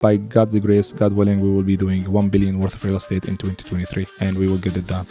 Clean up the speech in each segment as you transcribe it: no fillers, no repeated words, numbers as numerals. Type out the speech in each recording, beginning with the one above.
By God's grace, God willing, we will be doing 1 billion worth of real estate in 2023, and we will get it done.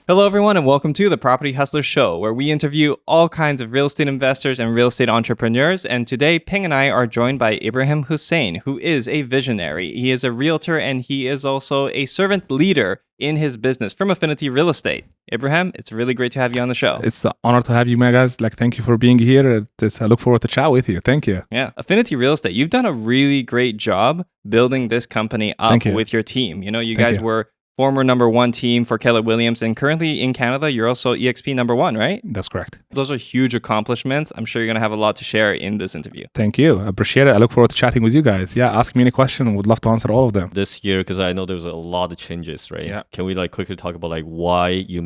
Hello, everyone, and welcome to the Property Hustler Show, where we interview all kinds of real estate investors and real estate entrepreneurs. And today, Ping and I are joined by Ibrahim Hussein, who is a visionary. He is a realtor, and he is also a servant leader in his business from Affinity Real Estate. Ibrahim, it's really great to have you on the show. It's an honor to have you, my guys. Thank you for being here. I look forward to chat with you. Thank you. Yeah, Affinity Real Estate, you've done a really great job building this company up with your team. You know, you guys were former number one team for Keller Williams, and currently in Canada, you're also EXP number one, right? That's correct. Those are huge accomplishments. I'm sure you're going to have a lot to share in this interview. Thank you. I appreciate it. I look forward to chatting with you guys. Yeah, ask me any question. Would love to answer all of them. This year, because I know there was a lot of changes, right? Yeah. Can we quickly talk about why you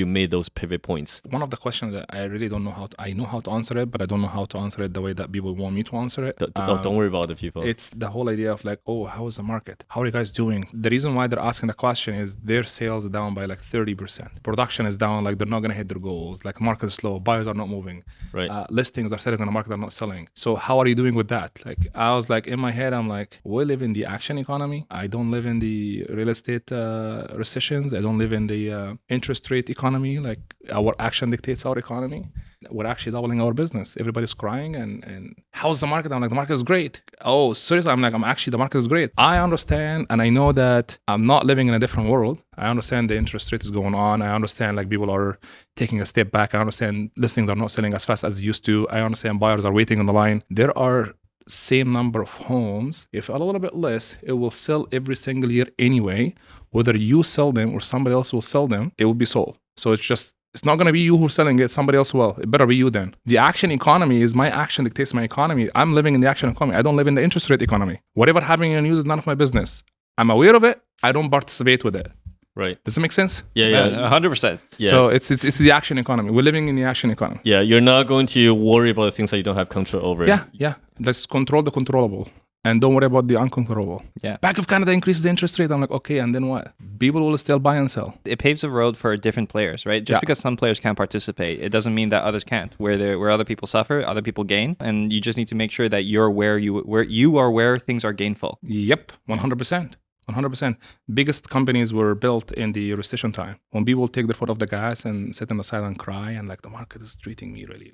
made those pivot points? One of the questions that I really don't know I know how to answer it, but I don't know how to answer it the way that people want me to answer it. Don't worry about the people. It's the whole idea of how is the market? How are you guys doing? The reason why they're asking the question is their sales are down by 30%. Production is down, they're not going to hit their goals. Market is slow. Buyers are not moving. Right. Listings are selling on the market, are not selling. So how are you doing with that? I was in my head, I'm we live in the action economy. I don't live in the real estate recessions. I don't live in the interest rate economy. Our action dictates our economy. We're actually doubling our business. Everybody's crying and how's the market? I'm the market is great. Oh, seriously? The market is great. I understand and I know that I'm not living in a different world. I understand the interest rate is going on. I understand people are taking a step back. I understand listings are not selling as fast as they used to. I understand buyers are waiting on the line. There are same number of homes, if a little bit less, it will sell every single year anyway. Whether you sell them or somebody else will sell them, it will be sold. So it's not going to be you who's selling it, somebody else will. It better be you then. The action economy is my action dictates my economy. I'm living in the action economy. I don't live in the interest rate economy. Whatever happening in the news is none of my business. I'm aware of it. I don't participate with it. Right. Does it make sense? Yeah, 100%. Yeah. So it's the action economy. We're living in the action economy. Yeah, you're not going to worry about the things that you don't have control over. Yeah. Let's control the controllable. And don't worry about the uncontrollable. Yeah. Bank of Canada increases the interest rate. I'm okay, and then what? People will still buy and sell. It paves the road for different players, right? Just because some players can't participate, it doesn't mean that others can't. Where other people suffer, other people gain, and you just need to make sure that you're where things are gainful. Yep, 100%. 100%. Biggest companies were built in the recession time. When people take their foot off the gas and sit on the side and cry and the market is treating me really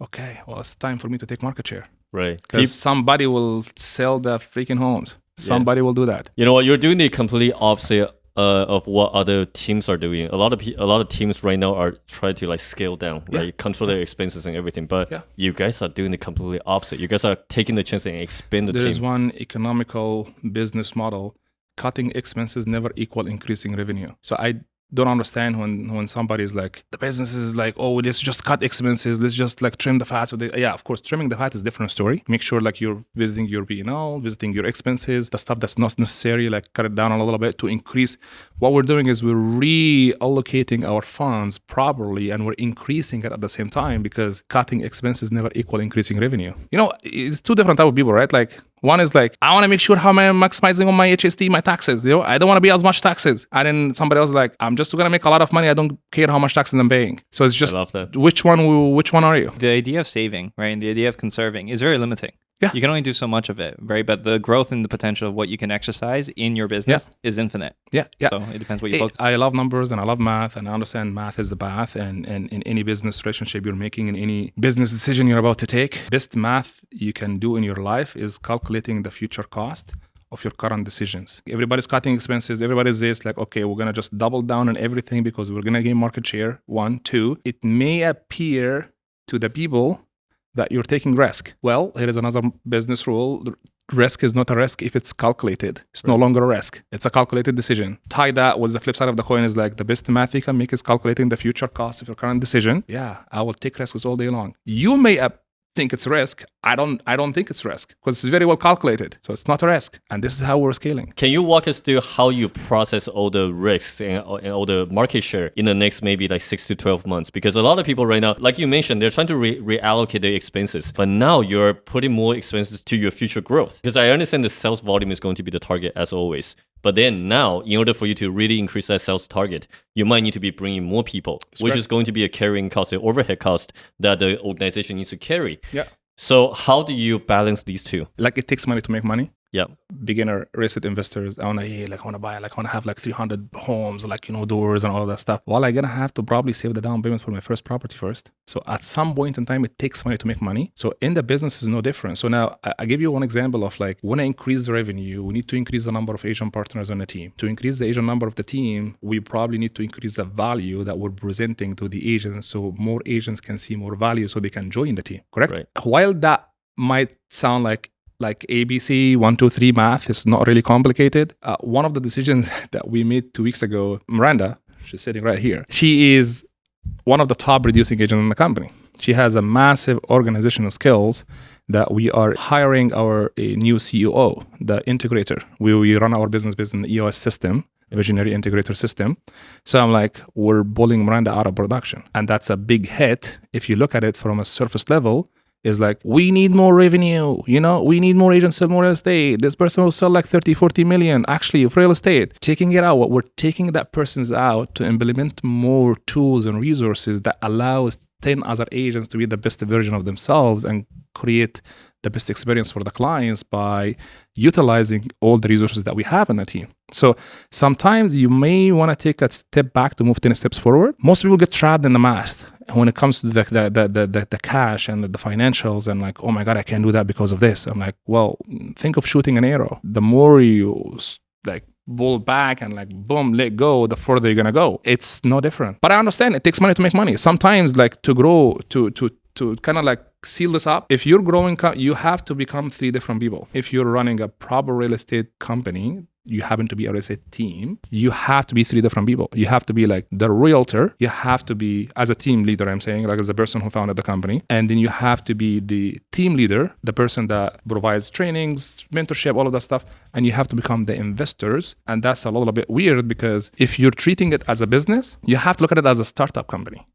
okay, well, it's time for me to take market share. Right. Because somebody will sell the freaking homes. Somebody will do that. You know what? You're doing the complete opposite of what other teams are doing. A lot of teams right now are trying to scale down, right? Control their expenses and everything. But you guys are doing the completely opposite. You guys are taking the chance and expand the team. There's one economical business model. Cutting expenses never equal increasing revenue. So I don't understand when somebody's the business is let's just cut expenses, let's just trim the fat. So of course, trimming the fat is a different story. Make sure you're visiting your P&L, visiting your expenses, the stuff that's not necessary, cut it down a little bit to increase. What we're doing is we're reallocating our funds properly and we're increasing it at the same time, because cutting expenses never equal increasing revenue. It's two different type of people, right? One is I want to make sure how I'm maximizing on my HST, my taxes. I don't want to pay as much taxes. And then somebody else is I'm just going to make a lot of money. I don't care how much taxes I'm paying. So it's just, I love that. Which one are you? The idea of saving, right, and the idea of conserving is very limiting. Yeah. You can only do so much of it, right? But the growth and the potential of what you can exercise in your business is infinite. Yeah. So it depends what you focus on. I love numbers and I love math, and I understand math is the path, and in any business relationship you're making, in any business decision you're about to take, best math you can do in your life is calculating the future cost of your current decisions. Everybody's cutting expenses. Everybody's okay, we're going to just double down on everything because we're going to gain market share. 1, 2, it may appear to the people that you're taking risk. Well, here is another business rule. Risk is not a risk if it's calculated. It's no longer a risk. It's a calculated decision. Tie that with the flip side of the coin is the best math you can make is calculating the future cost of your current decision. Yeah, I will take risks all day long. You may think it's risk. I don't think it's risk because it's very well calculated. So it's not a risk. And this is how we're scaling. Can you walk us through how you process all the risks and all the market share in the next maybe 6 to 12 months? Because a lot of people right now, like you mentioned, they're trying to reallocate their expenses. But now you're putting more expenses to your future growth. Because I understand the sales volume is going to be the target as always. But then now, in order for you to really increase that sales target, you might need to be bringing more people, which is going to be a carrying cost, an overhead cost that the organization needs to carry. Yeah. So how do you balance these two? Like it takes money to make money. Yeah. Beginner real estate investors, I want to buy, I want to have 300 homes, doors and all of that stuff. Well, I'm going to have to probably save the down payment for my first property first. So at some point in time, it takes money to make money. So in the business is no different. So now I give you one example of when I increase the revenue, we need to increase the number of agent partners on the team. To increase the agent number of the team, we probably need to increase the value that we're presenting to the agents so more agents can see more value so they can join the team, correct? Right. While that might sound like ABC 1, 2, 3 math is not really complicated. One of the decisions that we made 2 weeks ago, Miranda, she's sitting right here. She is one of the top reducing agents in the company. She has a massive organizational skills that we are hiring our new COO, the integrator. We run our business based on the EOS system, visionary integrator system. So I'm we're pulling Miranda out of production. And that's a big hit. If you look at it from a surface level, is we need more revenue, we need more agents sell more real estate. This person will sell 30, 40 million actually of real estate. Taking it out, we're taking that person's out to implement more tools and resources that allows 10 other agents to be the best version of themselves and create the best experience for the clients by utilizing all the resources that we have in the team. So sometimes you may want to take a step back to move 10 steps forward. Most people get trapped in the math when it comes to the cash and the financials and oh my God, I can't do that because of this. I'm well, think of shooting an arrow. The more you pull back and boom, let go, the further you're gonna go. It's no different. But I understand it takes money to make money. Sometimes to grow, to kind of seal this up, if you're growing, you have to become 3 different people. If you're running a proper real estate company, you happen to be a real estate team, you have to be 3 different people. You have to be the realtor, you have to be as a team leader, I'm saying, as the person who founded the company. And then you have to be the team leader, the person that provides trainings, mentorship, all of that stuff. And you have to become the investors. And that's a little bit weird because if you're treating it as a business, you have to look at it as a startup company.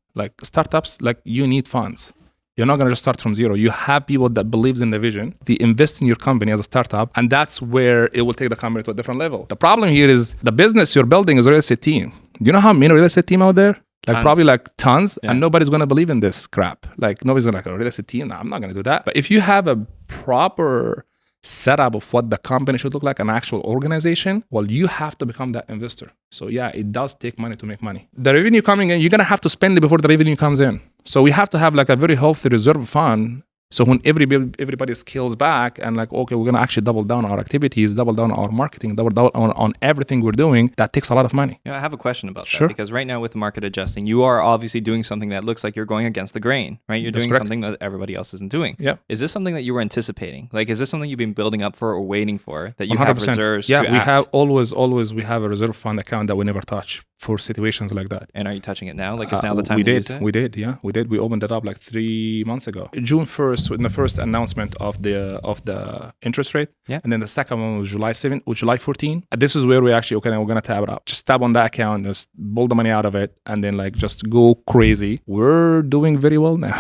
Startups, you need funds. You're not going to just start from zero. You have people that believes in the vision. They invest in your company as a startup, and that's where it will take the company to a different level. The problem here is the business you're building is a real estate team. Do you know how many real estate team out there? Probably tons, yeah. And nobody's going to believe in this crap. Nobody's going to a real estate team. No, I'm not going to do that. But if you have a proper setup of what the company should look like, an actual organization, well, you have to become that investor. So yeah, it does take money to make money. The revenue coming in, you're going to have to spend it before the revenue comes in. So we have to have a very healthy reserve fund. So when everybody scales back and okay, we're going to actually double down on our activities, double down on our marketing, double down on everything we're doing, that takes a lot of money. I have a question about Sure. that because right now with the market adjusting, you are obviously doing something that looks like you're going against the grain, right? You're That's doing correct. something that everybody else isn't doing. Yeah. Is this something that you were anticipating? Is this something you've been building up for or waiting for that you 100%. have reserves Yeah, to we act? have always we have a reserve fund account that we never touch for situations like that. And are you touching it now? Is now the time we to did. use it? We did. Yeah, we did. We opened it up 3 months ago. June 1st, in the first announcement of the interest rate. Yeah. And then the second one was July 7th or July 14th. And this is where we actually, we're going to tab it up. Just tap on that account, just pull the money out of it, and then just go crazy. We're doing very well now.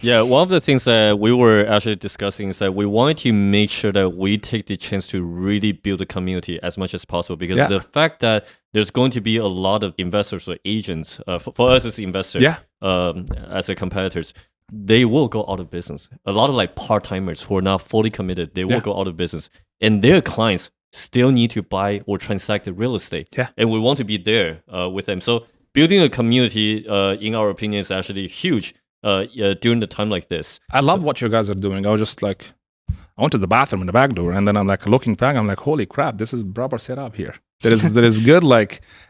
Yeah, one of the things that we were actually discussing is that we wanted to make sure that we take the chance to really build a community as much as possible because the fact that there's going to be a lot of investors or agents, for us as investors, as a competitors, they will go out of business. A lot of part-timers who are not fully committed, they will go out of business. And their clients still need to buy or transact the real estate. Yeah. And we want to be there with them. So building a community, in our opinion, is actually huge during the time like this. I love what you guys are doing. I was just I went to the bathroom in the back door, and then I'm looking back, I'm holy crap, this is proper setup here. There is good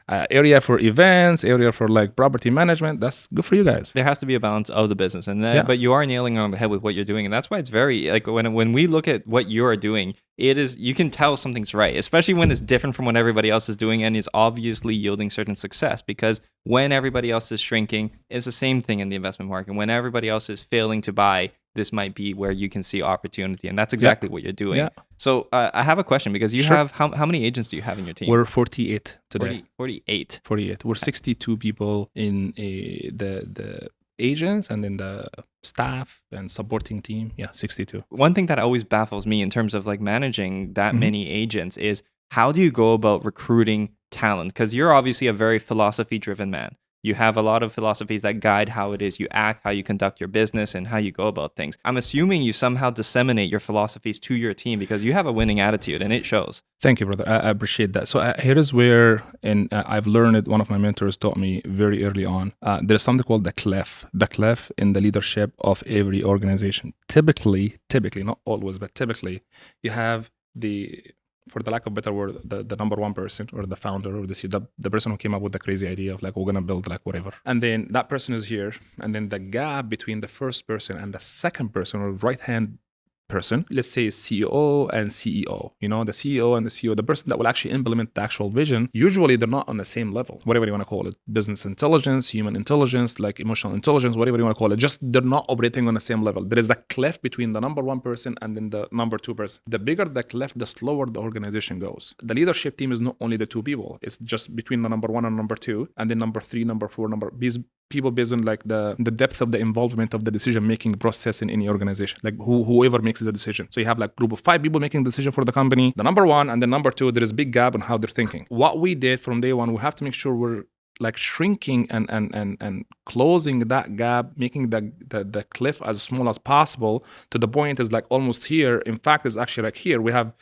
area for events, area for property management. That's good for you guys. There has to be a balance of the business, and but you are nailing on the head with what you're doing, and that's why it's very when we look at what you are doing, it is you can tell something's right, especially when it's different from what everybody else is doing and is obviously yielding certain success. Because when everybody else is shrinking, it's the same thing in the investment market. When everybody else is failing to buy, this might be where you can see opportunity, and that's exactly what you're doing. Yeah. So I have a question because you have how many agents do you have in your team? We're 48 today. 48. 48. We're 62 people in the agents and then the staff and supporting team. Yeah, 62. One thing that always baffles me in terms of managing that many agents is how do you go about recruiting talent? Because you're obviously a very philosophy-driven man. You have a lot of philosophies that guide how it is you act, how you conduct your business, and how you go about things. I'm assuming you somehow disseminate your philosophies to your team because you have a winning attitude and it shows. Thank you, brother. I appreciate that. So here is where, and I've learned it. One of my mentors taught me very early on. There's something called the clef in the leadership of every organization. Typically, not always, but typically, you have for the lack of a better word, the number one person or the founder or the person who came up with the crazy idea of like, we're going to build like whatever. And then that person is here. And then the gap between the first person and the second person or right-hand person, let's say CEO and CEO, the CEO and the CEO, the person that will actually implement the actual vision, usually they're not on the same level, whatever you want to call it, business intelligence, human intelligence, like emotional intelligence, whatever you want to call it, just they're not operating on the same level. There is a cleft between the number one person and then the number two person. The bigger the cleft, the slower the organization goes. The leadership team is not only the two people, it's just between the number one and number two, and then number three, number four, people based on like the depth of the involvement of the decision-making process in any organization, like whoever makes the decision. So you have like group of 5 people making the decision for the company, the number one and the number two, there is a big gap on how they're thinking. What we did from day one, we have to make sure we're like shrinking and closing that gap, making the cliff as small as possible to the point is like almost here. In fact, it's actually like here. We have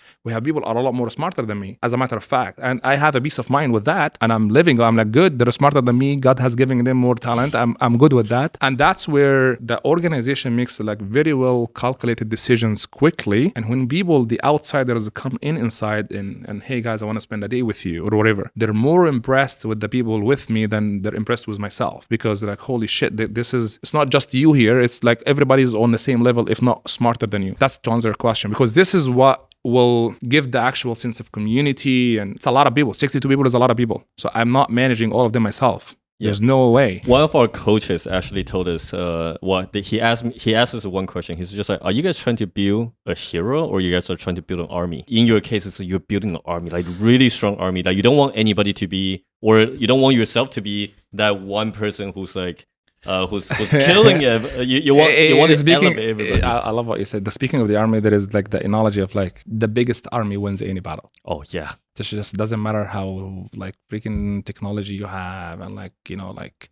people are a lot more smarter than me, as a matter of fact. And I have a peace of mind with that. And I'm like, good, they're smarter than me. God has given them more talent. I'm good with that. And that's where the organization makes like very well calculated decisions quickly. And when people, the outsiders come inside and hey guys, I want to spend a day with you or whatever, they're more impressed with the people with me than they're impressed with myself, because they're like, holy shit, it's not just you here, it's like everybody's on the same level, if not smarter than you. That's to answer your question, because this is what will give the actual sense of community. And it's a lot of people. 62 people is a lot of people, so I'm not managing all of them myself. There's no way. One of our coaches actually told us he asked us one question. He's just like, are you guys trying to build a hero, or you guys are trying to build an army? In your case, it's you're building an army, like really strong army. Like you don't want anybody to be, or you don't want yourself to be that one person who's like who's killing it. You want to elevate everybody. I love what you said. Speaking of the army, there is like the analogy of like the biggest army wins any battle. Oh yeah. It just doesn't matter how like freaking technology you have and like, like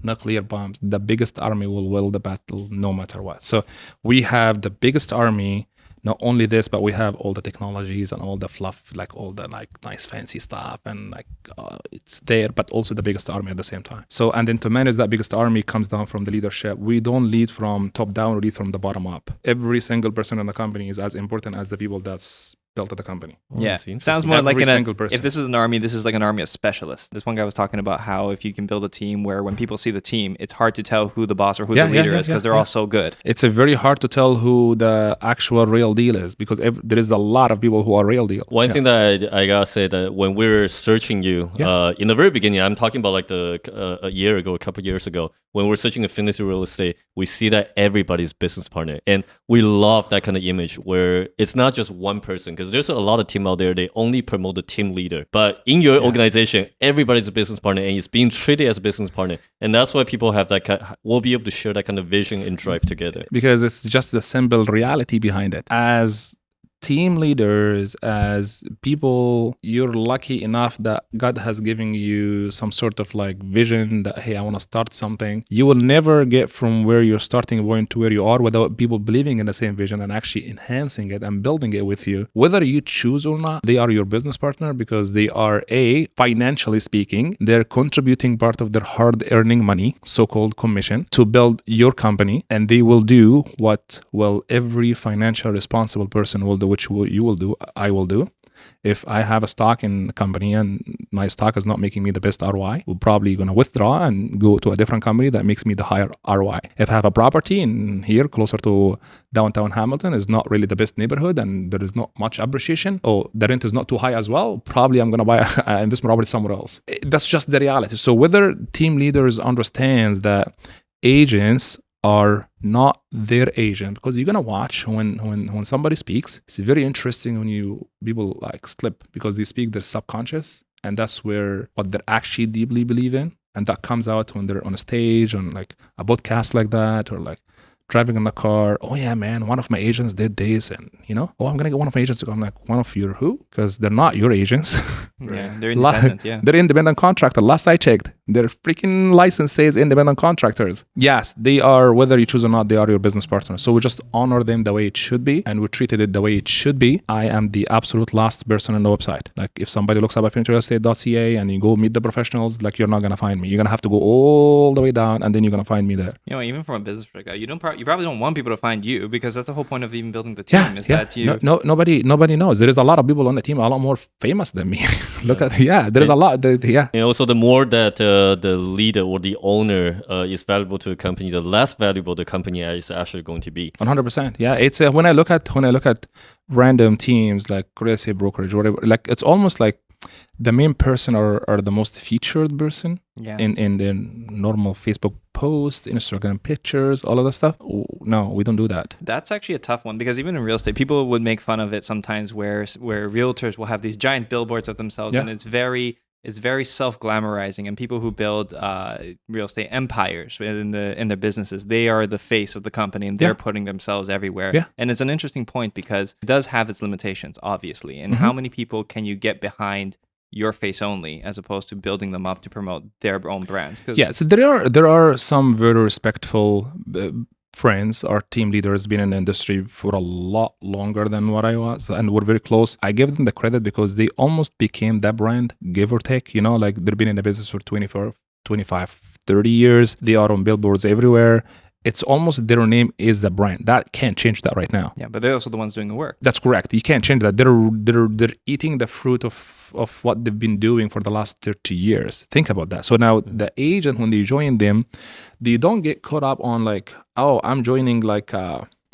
nuclear bombs. The biggest army will win the battle no matter what. So we have the biggest army. Not only this, but we have all the technologies and all the fluff, like all the like nice fancy stuff, and like it's there, but also the biggest army at the same time. So, and then to manage that biggest army comes down from the leadership. We don't lead from top down, we lead from the bottom up. Every single person in the company is as important as the people that's built at the company. Yeah, sounds more like if this is an army, this is like an army of specialists. This one guy was talking about how if you can build a team where when people see the team, it's hard to tell who the boss or who the leader is because they're all so good. It's very hard to tell who the actual real deal is, because there is a lot of people who are real deal. One thing that I gotta say, that when we're searching you in the very beginning, I'm talking about like a year ago, a couple of years ago, when we're searching Affinity real estate, we see that everybody's business partner, and we love that kind of image where it's not just one person, because there's a lot of team out there, they only promote the team leader, but in your organization, everybody's a business partner and it's being treated as a business partner, and that's why people have that will be able to share that kind of vision and drive together, because it's just the simple reality behind it. As team leaders, as people, you're lucky enough that God has given you some sort of like vision that, hey, I want to start something. You will never get from where you're starting point to where you are without people believing in the same vision and actually enhancing it and building it with you. Whether you choose or not, they are your business partner, because they are financially speaking, they're contributing part of their hard earning money, so-called commission, to build your company, and they will do what every financial responsible person will do, which you will do, I will do. If I have a stock in a company and my stock is not making me the best ROI, we're probably going to withdraw and go to a different company that makes me the higher ROI. If I have a property in here closer to downtown Hamilton, is not really the best neighborhood and there is not much appreciation, or the rent is not too high as well, probably I'm going to buy an investment property somewhere else. That's just the reality. So whether team leaders understands that agents are not their agent, because you're gonna watch when somebody speaks, it's very interesting when people like slip, because they speak their subconscious, and that's where what they actually deeply believe in, and that comes out when they're on a stage, on like a podcast like that, or like driving in the car. Oh yeah, man, one of my agents did this, and oh, I'm gonna get one of my agents to go. I'm like, one of your who? Because they're not your agents. Yeah, they're independent. Yeah, they're independent contractor. Last I checked, their freaking license says independent contractors. Yes, they are. Whether you choose or not, they are your business partner. So we just honor them the way it should be, and we treated it the way it should be. I am the absolute last person on the website. Like if somebody looks up affinityrealestate.ca and you go meet the professionals, like you're not gonna find me. You're gonna have to go all the way down, and then you're gonna find me there. Even from a business perspective, you probably don't want people to find you, because that's the whole point of even building the team. That you nobody knows. There is a lot of people on the team a lot more famous than me. Look at there is a lot. And also, the more that the leader or the owner is valuable to the company, the less valuable the company is actually going to be. 100%. Yeah, it's when I look at random teams like real estate brokerage or whatever, like it's almost like the main person are the most featured person in the normal Facebook posts, Instagram pictures, all of that stuff. No, we don't do that. That's actually a tough one, because even in real estate, people would make fun of it sometimes, where realtors will have these giant billboards of themselves, and it's very self-glamorizing. And people who build real estate empires in their businesses, they are the face of the company, and they're putting themselves everywhere. Yeah. And it's an interesting point, because it does have its limitations, obviously. And how many people can you get behind your face only, as opposed to building them up to promote their own brands? So there are some very respectful friends, our team leaders, been in the industry for a lot longer than what I was, and we're very close. I give them the credit because they almost became that brand, give or take. Like they've been in the business for 24, 25, 30 years. They are on billboards everywhere. It's almost their name is the brand. That can't change that right now. Yeah, but they're also the ones doing the work. That's correct. You can't change that. They're eating the fruit of what they've been doing for the last 30 years. Think about that. So now the agent, when they join them, they don't get caught up on like, oh, I'm joining like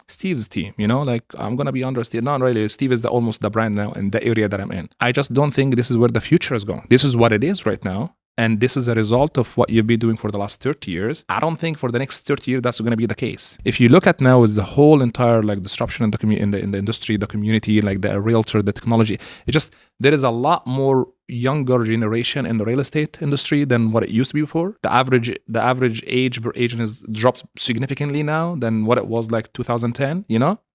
Steve's team, like I'm going to be under Steve. Not really. Steve is almost the brand now in the area that I'm in. I just don't think this is where the future is going. This is what it is right now. And this is a result of what you've been doing for the last 30 years. I don't think for the next 30 years that's going to be the case. If you look at now, is the whole entire like disruption in the industry, the community, like the realtor, the technology. There is a lot more younger generation in the real estate industry than what it used to be before. The average age per agent has dropped significantly now than what it was like 2010.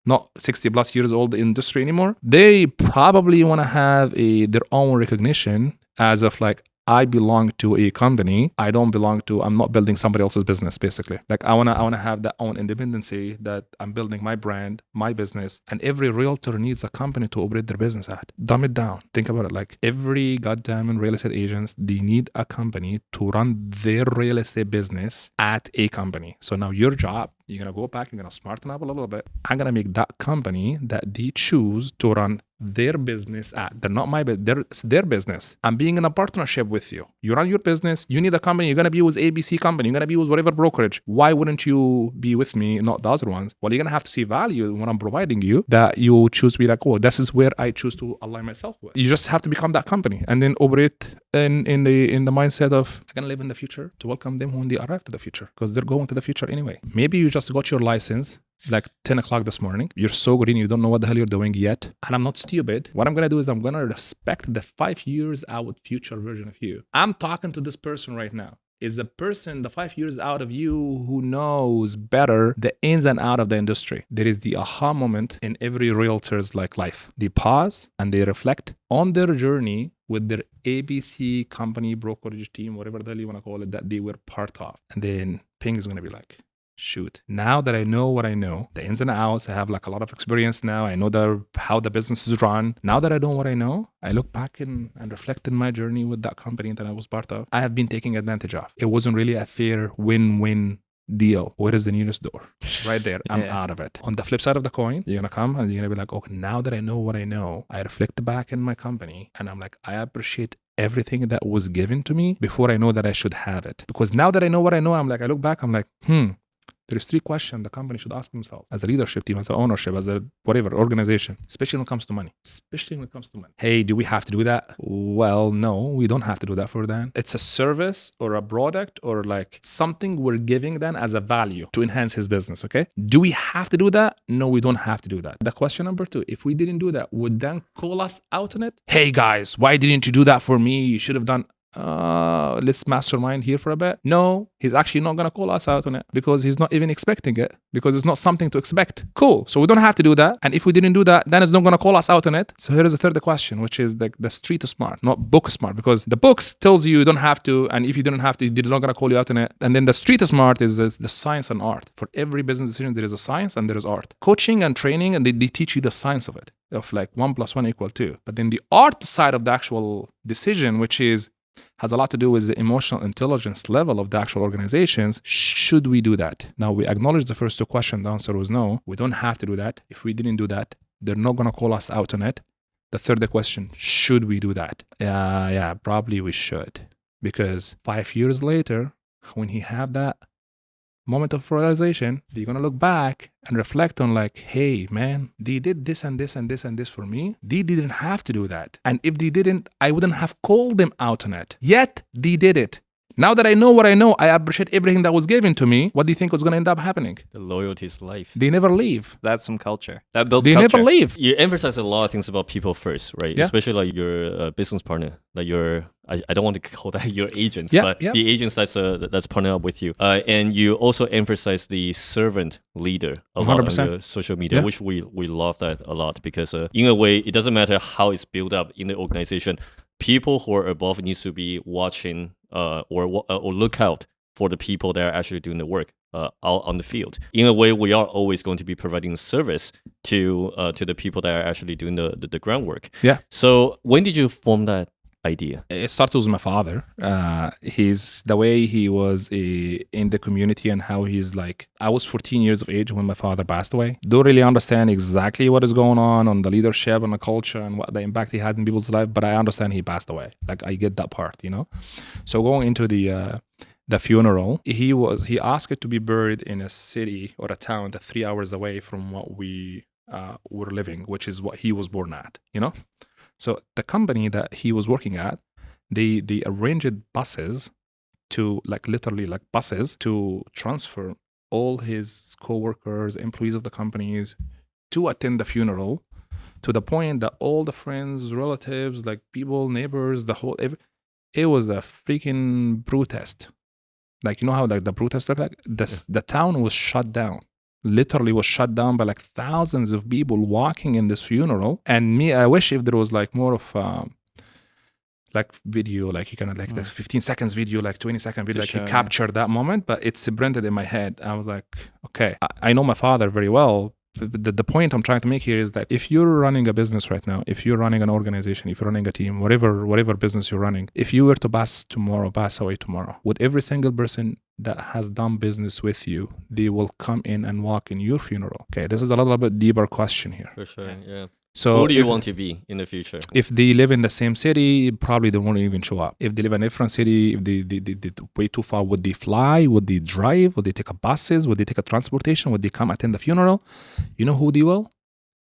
Not 60 plus years old industry anymore. They probably want to have their own recognition as of like, I belong to a company. I'm not building somebody else's business, basically. Like I wanna have that own independency, that I'm building my brand, my business. And every realtor needs a company to operate their business at. Dumb it down. Think about it. Like every goddamn real estate agents, they need a company to run their real estate business at a company. So now your job, you're gonna go back, you're gonna smarten up a little bit. I'm gonna make that company that they choose to run their business at. They're not my business. It's their business. I'm being in a partnership with you. You run your business. You need a company. You're going to be with ABC company. You're going to be with whatever brokerage. Why wouldn't you be with me, not the other ones? Well, you're going to have to see value in what I'm providing you, that you choose to be like, oh, this is where I choose to align myself with. You just have to become that company and then operate in the mindset of, I'm going to live in the future to welcome them when they arrive to the future, because they're going to the future anyway. Maybe you just got your license like 10 o'clock this morning. You're so green, you don't know what the hell you're doing yet. And I'm not stupid. What I'm going to do is I'm going to respect the 5 years out future version of you. I'm talking to this person right now. Is the person, the 5 years out of you, who knows better the ins and out of the industry. There is the aha moment in every realtor's like life. They pause and they reflect on their journey with their ABC company, brokerage team, whatever the hell you want to call it, that they were part of. And then Ping is going to be like, shoot, now that I know what I know, the ins and outs, I have like a lot of experience now. I know how the business is run. Now that I know what I know, I look back and reflect in my journey with that company that I was part of. I have been taken advantage of. It wasn't really a fair win-win deal. Where is the nearest door? Right there. I'm out of it. On the flip side of the coin, you're going to come and you're going to be like, okay, now that I know what I know, I reflect back in my company and I'm like, I appreciate everything that was given to me before I know that I should have it. Because now that I know what I know, I'm like, I look back, I'm like, there's 3 questions the company should ask themselves as a leadership team, as an ownership, as a whatever organization, especially when it comes to money. Hey, do we have to do that? Well, no, we don't have to do that for them. It's a service or a product or like something we're giving them as a value to enhance his business, okay? Do we have to do that? No, we don't have to do that. The question number 2, if we didn't do that, would Dan call us out on it? Hey guys, why didn't you do that for me? You should have done. let's mastermind here for a bit. No, he's actually not going to call us out on it because he's not even expecting it, because it's not something to expect. Cool. So we don't have to do that. And if we didn't do that, then it's not going to call us out on it. So here is the third question, which is the street smart, not book smart, because the books tells you don't have to. And if you didn't have to, they're not going to call you out on it. And then the street smart is the science and art. For every business decision, there is a science and there is art. Coaching and training, and they teach you the science of it, of like 1 + 1 = 2. But then the art side of the actual decision, which has a lot to do with the emotional intelligence level of the actual organizations. Should we do that? Now, we acknowledge the first two questions. The answer was no. We don't have to do that. If we didn't do that, they're not going to call us out on it. The third question, should we do that? Yeah, probably we should. Because 5 years later, when he had that moment of realization, they're going to look back and reflect on like, hey, man, they did this and this and this and this for me. They didn't have to do that. And if they didn't, I wouldn't have called them out on it. Yet, they did it. Now that I know what I know, I appreciate everything that was given to me. What do you think was going to end up happening? The loyalty is life. They never leave. That's some culture. That builds They culture. never leave. You emphasize a lot of things about people first, right? Yeah. Especially like your business partner, like your, I don't want to call that your agents, Yeah, but yeah. the agents that's partnered up with you. And you also emphasize the servant leader a lot 100%. on your social media, Yeah. which we love that a lot, because in a way, it doesn't matter how it's built up in the organization. People who are above needs to be watching or look out for the people that are actually doing the work out on the field. In a way, we are always going to be providing service to the people that are actually doing the groundwork. Yeah. So when did you form that idea? It started with my father. He's the way he was in the community and how he's like. I was 14 years of age when my father passed away. Don't really understand exactly what is going on the leadership and the culture and what the impact he had in people's life, but I understand he passed away. Like I get that part, you know. So going into the funeral, he asked it to be buried in a city or a town that's 3 hours away from what we were living, which is what he was born at, you know. So the company that he was working at, they arranged buses to literally buses to transfer all his co-workers, employees of the companies to attend the funeral, to the point that all the friends, relatives, like people, neighbors, it was a freaking protest. Like, you know how the protest looked like? The town was shut down. Literally was shut down by thousands of people walking in this funeral. And me, I wish if there was more of video, you can the 15 seconds video, 20-second video, he captured that moment, but it's printed in my head. I was like, okay, I know my father very well. The point I'm trying to make here is that if you're running a business right now, if you're running an organization, if you're running a team, whatever business you're running, if you were to pass away tomorrow, would every single person that has done business with you, they will come in and walk in your funeral? Okay, this is a little bit deeper question here. For sure, yeah. So who do you want to be in the future? If they live in the same city, probably they won't even show up. If they live in a different city, if they way too far, would they fly? Would they drive? Would they take a buses? Would they take a transportation? Would they come attend the funeral? You know who they will?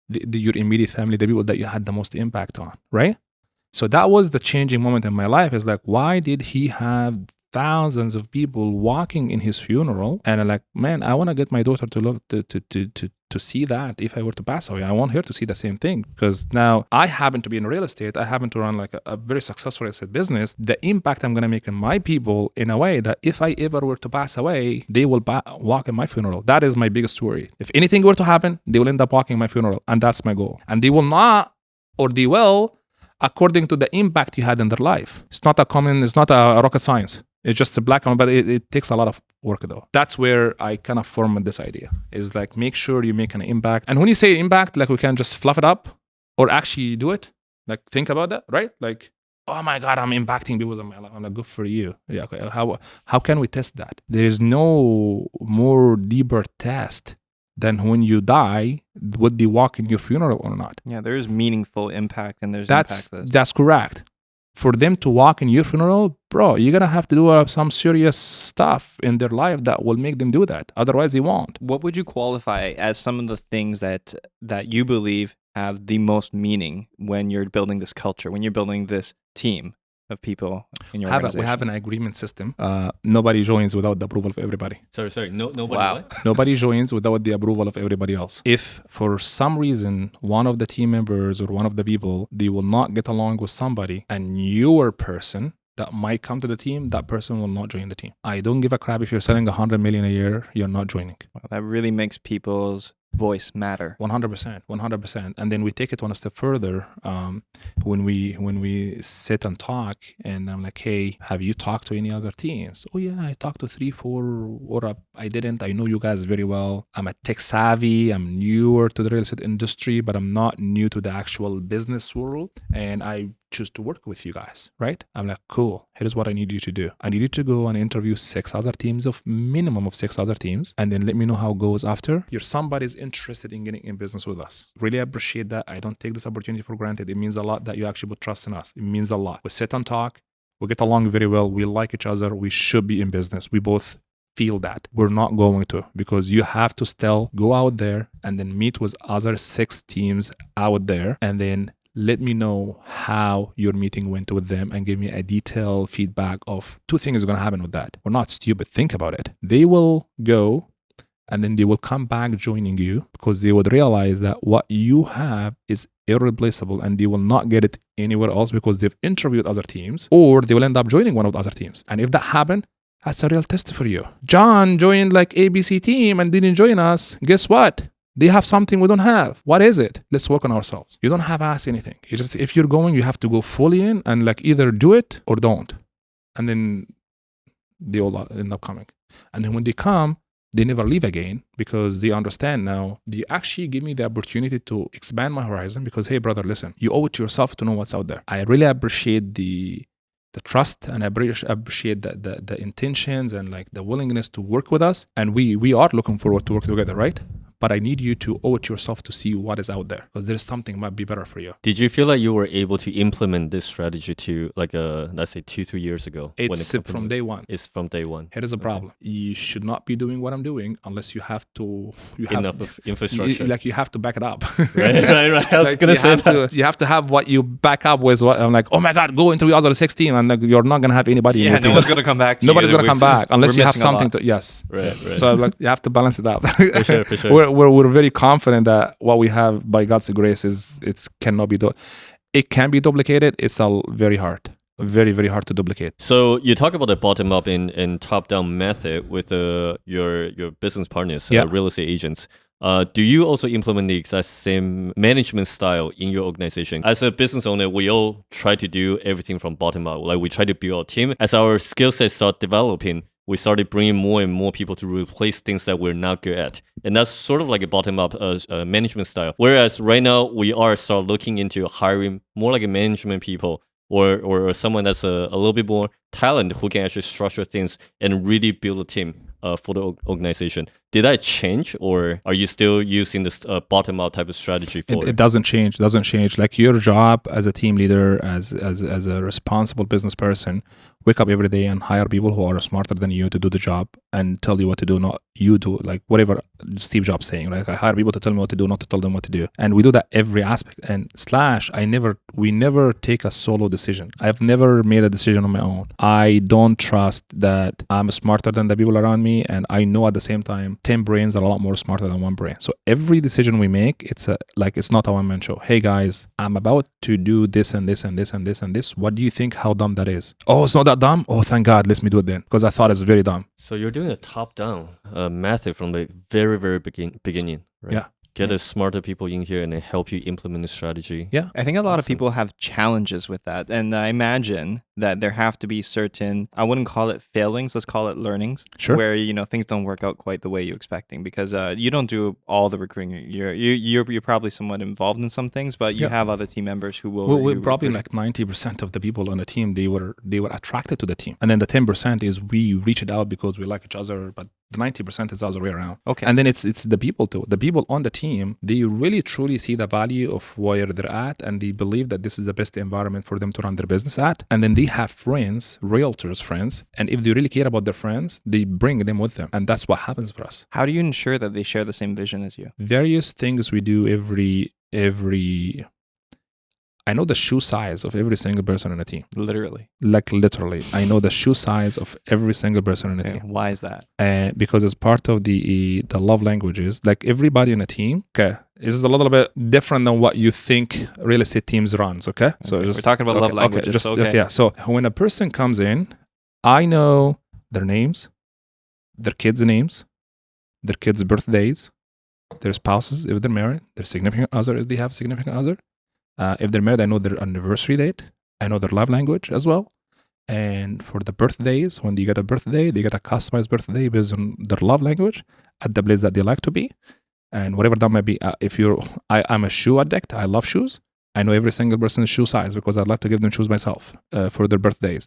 Your immediate family, the people that you had the most impact on, right? So that was the changing moment in my life. It's why did he have thousands of people walking in his funeral? And I'm like, man, I want to get my daughter to look to see that if I were to pass away. I want her to see the same thing, because now I happen to be in real estate. I happen to run a very successful real estate business. The impact I'm going to make in my people in a way that if I ever were to pass away, they will walk in my funeral. That is my biggest worry. If anything were to happen, they will end up walking my funeral. And that's my goal. And they will not, or they will, according to the impact you had in their life. It's not a rocket science. It's just a black and white, but it takes a lot of work though. That's where I kind of formed this idea. Is make sure you make an impact. And when you say impact, we can just fluff it up or actually do it. Think about that, right? Oh my God, I'm impacting people in my life. I'm good for you. Yeah, okay. How can we test that? There is no more deeper test than when you die, would they walk in your funeral or not? Yeah, there is meaningful impact, and there's that's correct. For them to walk in your funeral, bro, you're going to have to do some serious stuff in their life that will make them do that. Otherwise, they won't. What would you qualify as some of the things that you believe have the most meaning when you're building this culture, when you're building this team of people in your organization? We have an agreement system. Nobody joins without the approval of everybody. Sorry. Nobody. Wow. What? Nobody joins without the approval of everybody else. If for some reason one of the team members or one of the people, they will not get along with somebody, and your person that might come to the team, that person will not join the team. I don't give a crap if you're selling 100 million a year, you're not joining. Well, that really makes people's voice matter. 100%. And then we take it one step further. When we sit and talk, and I'm like, hey, have you talked to any other teams? Oh yeah, I talked to 3, 4, or I didn't. I know you guys very well. I'm a tech savvy. I'm newer to the real estate industry, but I'm not new to the actual business world. And I choose to work with you guys, right? I'm like, cool. Here's what I need you to do. I need you to go and interview 6 other teams, of minimum of 6 other teams, and then let me know how it goes after. You're somebody's interested in getting in business with us. Really appreciate that. I don't take this opportunity for granted. It means a lot that you actually put trust in us. It means a lot. We sit and talk. We get along very well. We like each other. We should be in business. We both feel that. We're not going to, because you have to still go out there and then meet with other 6 teams out there, and then let me know how your meeting went with them and give me a detailed feedback of 2 things are going to happen with that. We're not stupid. Think about it. They will go and then they will come back joining you, because they would realize that what you have is irreplaceable and they will not get it anywhere else because they've interviewed other teams, or they will end up joining one of the other teams. And if that happened, that's a real test for you. John joined like ABC team and didn't join us. Guess what? They have something we don't have. What is it? Let's work on ourselves. You don't have to ask anything. It's just, if you're going, you have to go fully in and like either do it or don't. And then they all end up coming. And then when they come, they never leave again, because they understand now. They actually give me the opportunity to expand my horizon, because, hey, brother, listen, you owe it to yourself to know what's out there. I really appreciate the trust, and I appreciate the intentions and like the willingness to work with us. And we are looking forward to work together, right? But I need you to owe it yourself to see what is out there, because there's something might be better for you. Did you feel like you were able to implement this strategy to like let's say 2-3 years ago? It's from day one. It's from day one. Here is a problem. You should not be doing what I'm doing unless you have to. Enough of infrastructure. You have to back it up. right. I was gonna say that. You have to have what you back up with. What I'm like, oh my God, go into the other 16, and like, you're not gonna have anybody. Yeah, no one's gonna come back to Nobody's you. gonna come back unless you have missing a something lot. to. Yes. Right. So like, you have to balance it out. For sure. We're very confident that what we have by God's grace it cannot be it can be duplicated. It's all very hard. Very, very hard to duplicate. So you talk about the bottom up and top down method with your business partners, real estate agents. Do you also implement the exact same management style in your organization? As a business owner, we all try to do everything from bottom up. Like we try to build our team. As our skill sets start developing, we started bringing more and more people to replace things that we're not good at. And that's sort of like a bottom-up management style. Whereas right now, we are start looking into hiring more like a management people or someone that's a little bit more talent who can actually structure things and really build a team for the organization. Did that change, or are you still using this bottom-up type of strategy for it? It doesn't change. Like your job as a team leader, as a responsible business person, wake up every day and hire people who are smarter than you to do the job and tell you what to do, not you do. Like whatever Steve Jobs saying, right? I hire people to tell me what to do, not to tell them what to do. And we do that every aspect. And we never take a solo decision. I've never made a decision on my own. I don't trust that I'm smarter than the people around me, and I know at the same time 10 brains are a lot more smarter than one brain. So every decision we make, it's not a one-man show. Hey guys, I'm about to do this and this and this and this and this. What do you think how dumb that is? Oh, it's not that dumb? Oh, thank God, let me do it then, because I thought it's very dumb. So you're doing a top-down method from the very, very beginning, right? Yeah. Get the smarter people in here and then help you implement the strategy. Yeah. I think a lot of people have challenges with that. And I imagine that there have to be certain, I wouldn't call it failings, let's call it learnings. Sure. Where, things don't work out quite the way you're expecting, because you don't do all the recruiting. You're probably somewhat involved in some things, but you have other team members who will. We're probably like 90% of the people on the team, they were attracted to the team. And then the 10% is we reach it out because we like each other, but the 90% is the other way around. Okay. And then it's the people too. The people on the team, they really truly see the value of where they're at, and they believe that this is the best environment for them to run their business at. And then they have friends, realtors friends, and if they really care about their friends, they bring them with them. And that's what happens for us. How do you ensure that they share the same vision as you? Various things we do every I know the shoe size of every single person on the team. Literally. Like literally. I know the shoe size of every single person on the team. Why is that? Because it's part of the love languages. Like everybody on a team, okay, This is a little bit different than what you think real estate teams runs, okay? So we're talking about love languages. Yeah. So when a person comes in, I know their names, their kids' names, their kids' birthdays, their spouses if they're married, their significant other if they have significant other. If they're married, I know their anniversary date. I know their love language as well. And for the birthdays, when they get a birthday, they get a customized birthday based on their love language at the place that they like to be. And whatever that might be, I'm a shoe addict. I love shoes. I know every single person's shoe size because I'd like to give them shoes myself for their birthdays.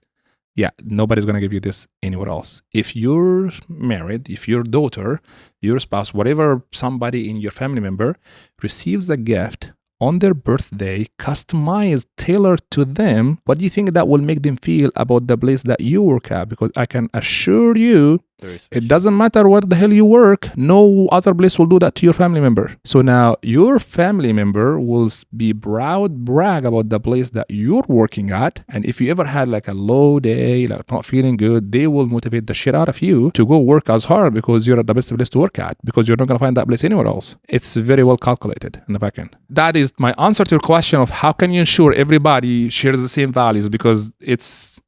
Yeah, nobody's going to give you this anywhere else. If you're married, if your daughter, your spouse, whatever, somebody in your family member receives a gift on their birthday, customized, tailored to them, what do you think that will make them feel about the place that you work at? Because I can assure you, it doesn't matter where the hell you work, no other place will do that to your family member. So now your family member will be brag about the place that you're working at. And if you ever had like a low day, like not feeling good, they will motivate the shit out of you to go work as hard because you're at the best place to work at, because you're not going to find that place anywhere else. It's very well calculated in the back end. That is my answer to your question of how can you ensure everybody shares the same values, because it's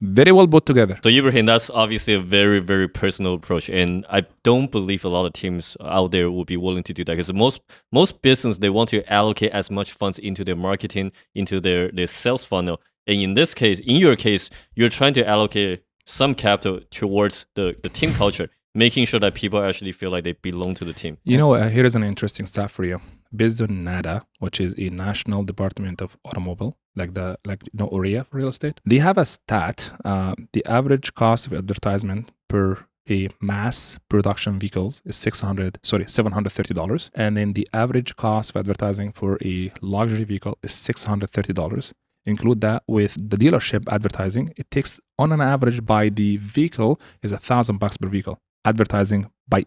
very well put together. So Ibrahim, that's obviously a very, very personal approach, and I don't believe a lot of teams out there will be willing to do that, because most business, they want to allocate as much funds into their marketing, into their sales funnel. And in this case, in your case, you're trying to allocate some capital towards the team culture, making sure that people actually feel like they belong to the team. You know, here is an interesting stat for you. Based on NADA, which is a National Department of Automobile, OREA for real estate, they have a stat. The average cost of advertisement per a mass production vehicles is $730, and then the average cost of advertising for a luxury vehicle is $630. Include that with the dealership advertising, it takes on an average by the vehicle is $1,000 per vehicle. Advertising by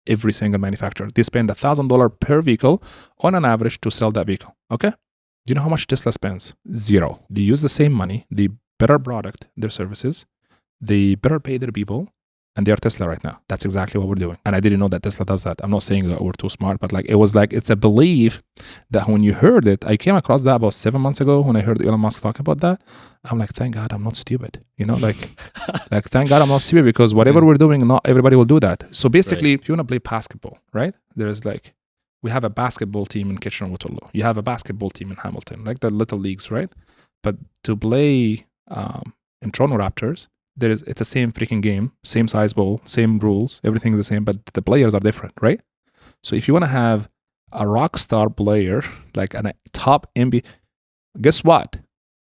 every single manufacturer, they spend $1,000 per vehicle on an average to sell that vehicle. Okay, do you know how much Tesla spends? Zero. They use the same money, they better product their services, they better pay their people, and they are Tesla right now. That's exactly what we're doing. And I didn't know that Tesla does that. I'm not saying that we're too smart, but it's a belief that when you heard it, I came across that about 7 months ago when I heard Elon Musk talk about that. I'm like, thank God I'm not stupid. You know, thank God I'm not stupid, because whatever we're doing, not everybody will do that. So basically, if you want to play basketball, right? We have a basketball team in Kitchener-Waterloo. You have a basketball team in Hamilton, like the little leagues, right? But to play in Toronto Raptors, it's the same freaking game, same size ball, same rules, everything is the same, but the players are different, right? So if you want to have a rock star player, like a top NBA, guess what?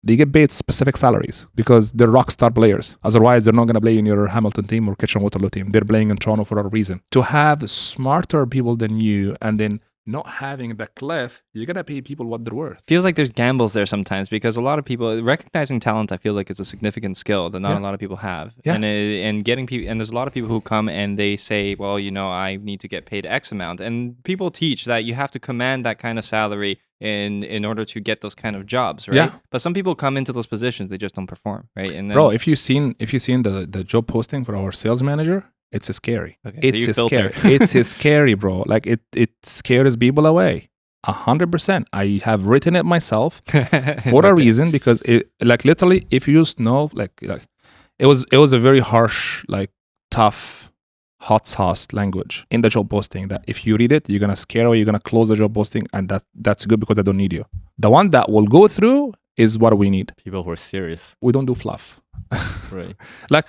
They get paid specific salaries because they're rock star players. Otherwise, they're not going to play in your Hamilton team or Kitchener-Waterloo team. They're playing in Toronto for a reason. To have smarter people than you and then not having the cliff, you're going to pay people what they're worth. Feels like there's gambles there sometimes, because a lot of people, recognizing talent, I feel like is a significant skill that not a lot of people have. Yeah. And getting people, and there's a lot of people who come and they say, well, I need to get paid X amount. And people teach that you have to command that kind of salary in order to get those kind of jobs, right? Yeah. But some people come into those positions, they just don't perform, right? And then, bro, if you've seen the job posting for our sales manager, it's scary. Okay, it's scary. It's scary, bro. Like it scares people away. 100%. I have written it myself for a reason, because it, like, literally, if you know, like it was a very harsh, like, tough, hot sauce language in the job posting that if you read it, you're gonna scare away, you're gonna close the job posting, and that's good because I don't need you. The one that will go through is what we need. People who are serious. We don't do fluff. Right. Like,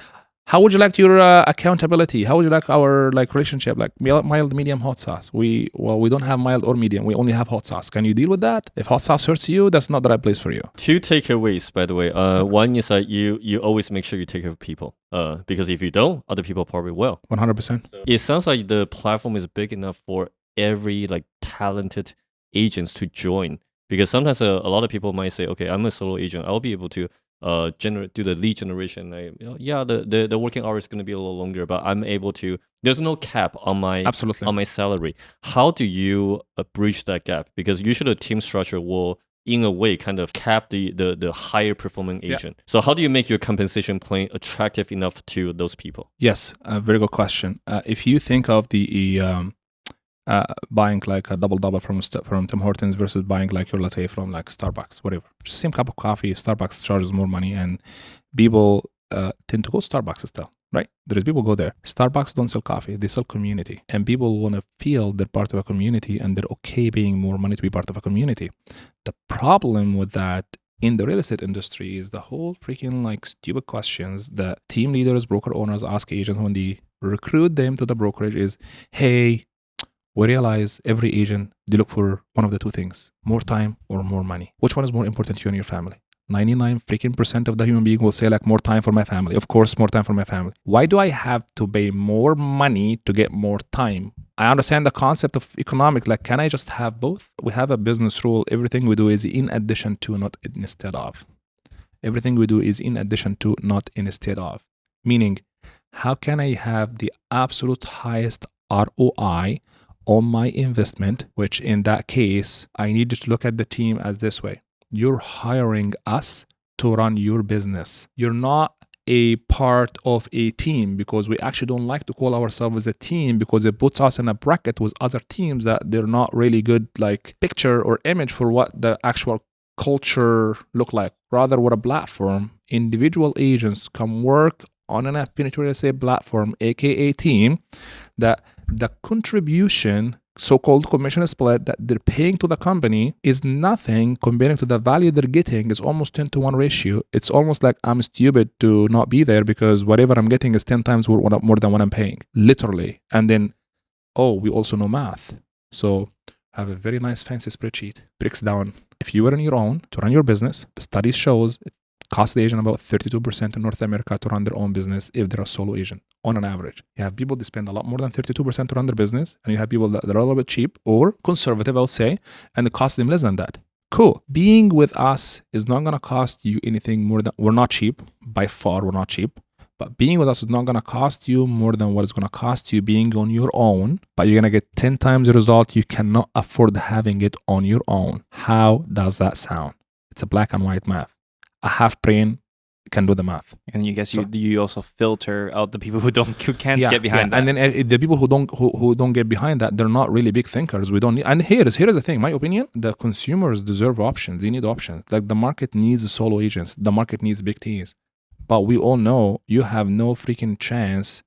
how would you like your accountability? How would you like our relationship? Like mild, medium, hot sauce. We don't have mild or medium. We only have hot sauce. Can you deal with that? If hot sauce hurts you, that's not the right place for you. 2 takeaways, by the way. One is that you always make sure you take care of people. Because if you don't, other people probably will. 100%. It sounds like the platform is big enough for every talented agents to join. Because sometimes a lot of people might say, okay, I'm a solo agent. I'll be able to do the lead generation. The working hour is going to be a little longer, but I'm able to. There's no cap on my salary. How do you bridge that gap? Because usually a team structure will, in a way, kind of cap the higher performing agent. Yeah. So how do you make your compensation plan attractive enough to those people? Yes, a very good question. If you think of the buying like a double from Tim Hortons versus buying like your latte from like Starbucks, whatever. Just same cup of coffee. Starbucks charges more money, and people tend to go Starbucks still. Right? There's people go there. Starbucks don't sell coffee; they sell community, and people want to feel they're part of a community, and they're okay paying more money to be part of a community. The problem with that in the real estate industry is the whole freaking like stupid questions that team leaders, broker owners ask agents when they recruit them to the brokerage is, "Hey, we realize every agent they look for one of the two things: more time or more money. Which one is more important to you and your family?" 99 freaking percent of the human being will say like more time for my family. Of course, more time for my family. Why do I have to pay more money to get more time? I understand the concept of economic. Like, can I just have both? We have a business rule. Everything we do is in addition to, not instead of. Everything we do is in addition to, not instead of. Meaning, how can I have the absolute highest ROI on my investment, which in that case, I need to look at the team as this way. You're hiring us to run your business. You're not a part of a team, because we actually don't like to call ourselves a team because it puts us in a bracket with other teams that they're not really good like picture or image for what the actual culture look like. Rather, with a platform, individual agents can work on an Affinity real estate platform, aka team, that the contribution, so-called commission split that they're paying to the company is nothing comparing to the value they're getting. Is almost 10-to-1 ratio. It's almost like I'm stupid to not be there because whatever I'm getting is 10 times more than what I'm paying, literally. And then, we also know math. So I have a very nice fancy spreadsheet. Breaks down, if you were on your own to run your business, the study shows it costs the agent about 32% in North America to run their own business if they're a solo agent on an average. You have people that spend a lot more than 32% to run their business, and you have people that are a little bit cheap or conservative, I'll say, and it costs them less than that. Cool. Being with us is not going to cost you anything more than, we're not cheap. By far, we're not cheap. But being with us is not going to cost you more than what it's going to cost you being on your own. But you're going to get 10 times the result. You cannot afford having it on your own. How does that sound? It's a black and white math. A half brain can do the math. And you guess you also filter out the people who can't get behind that. And then the people who don't get behind that, they're not really big thinkers. We don't need. And here's the thing. My opinion: the consumers deserve options. They need options. Like the market needs solo agents. The market needs big teams. But we all know you have no freaking chance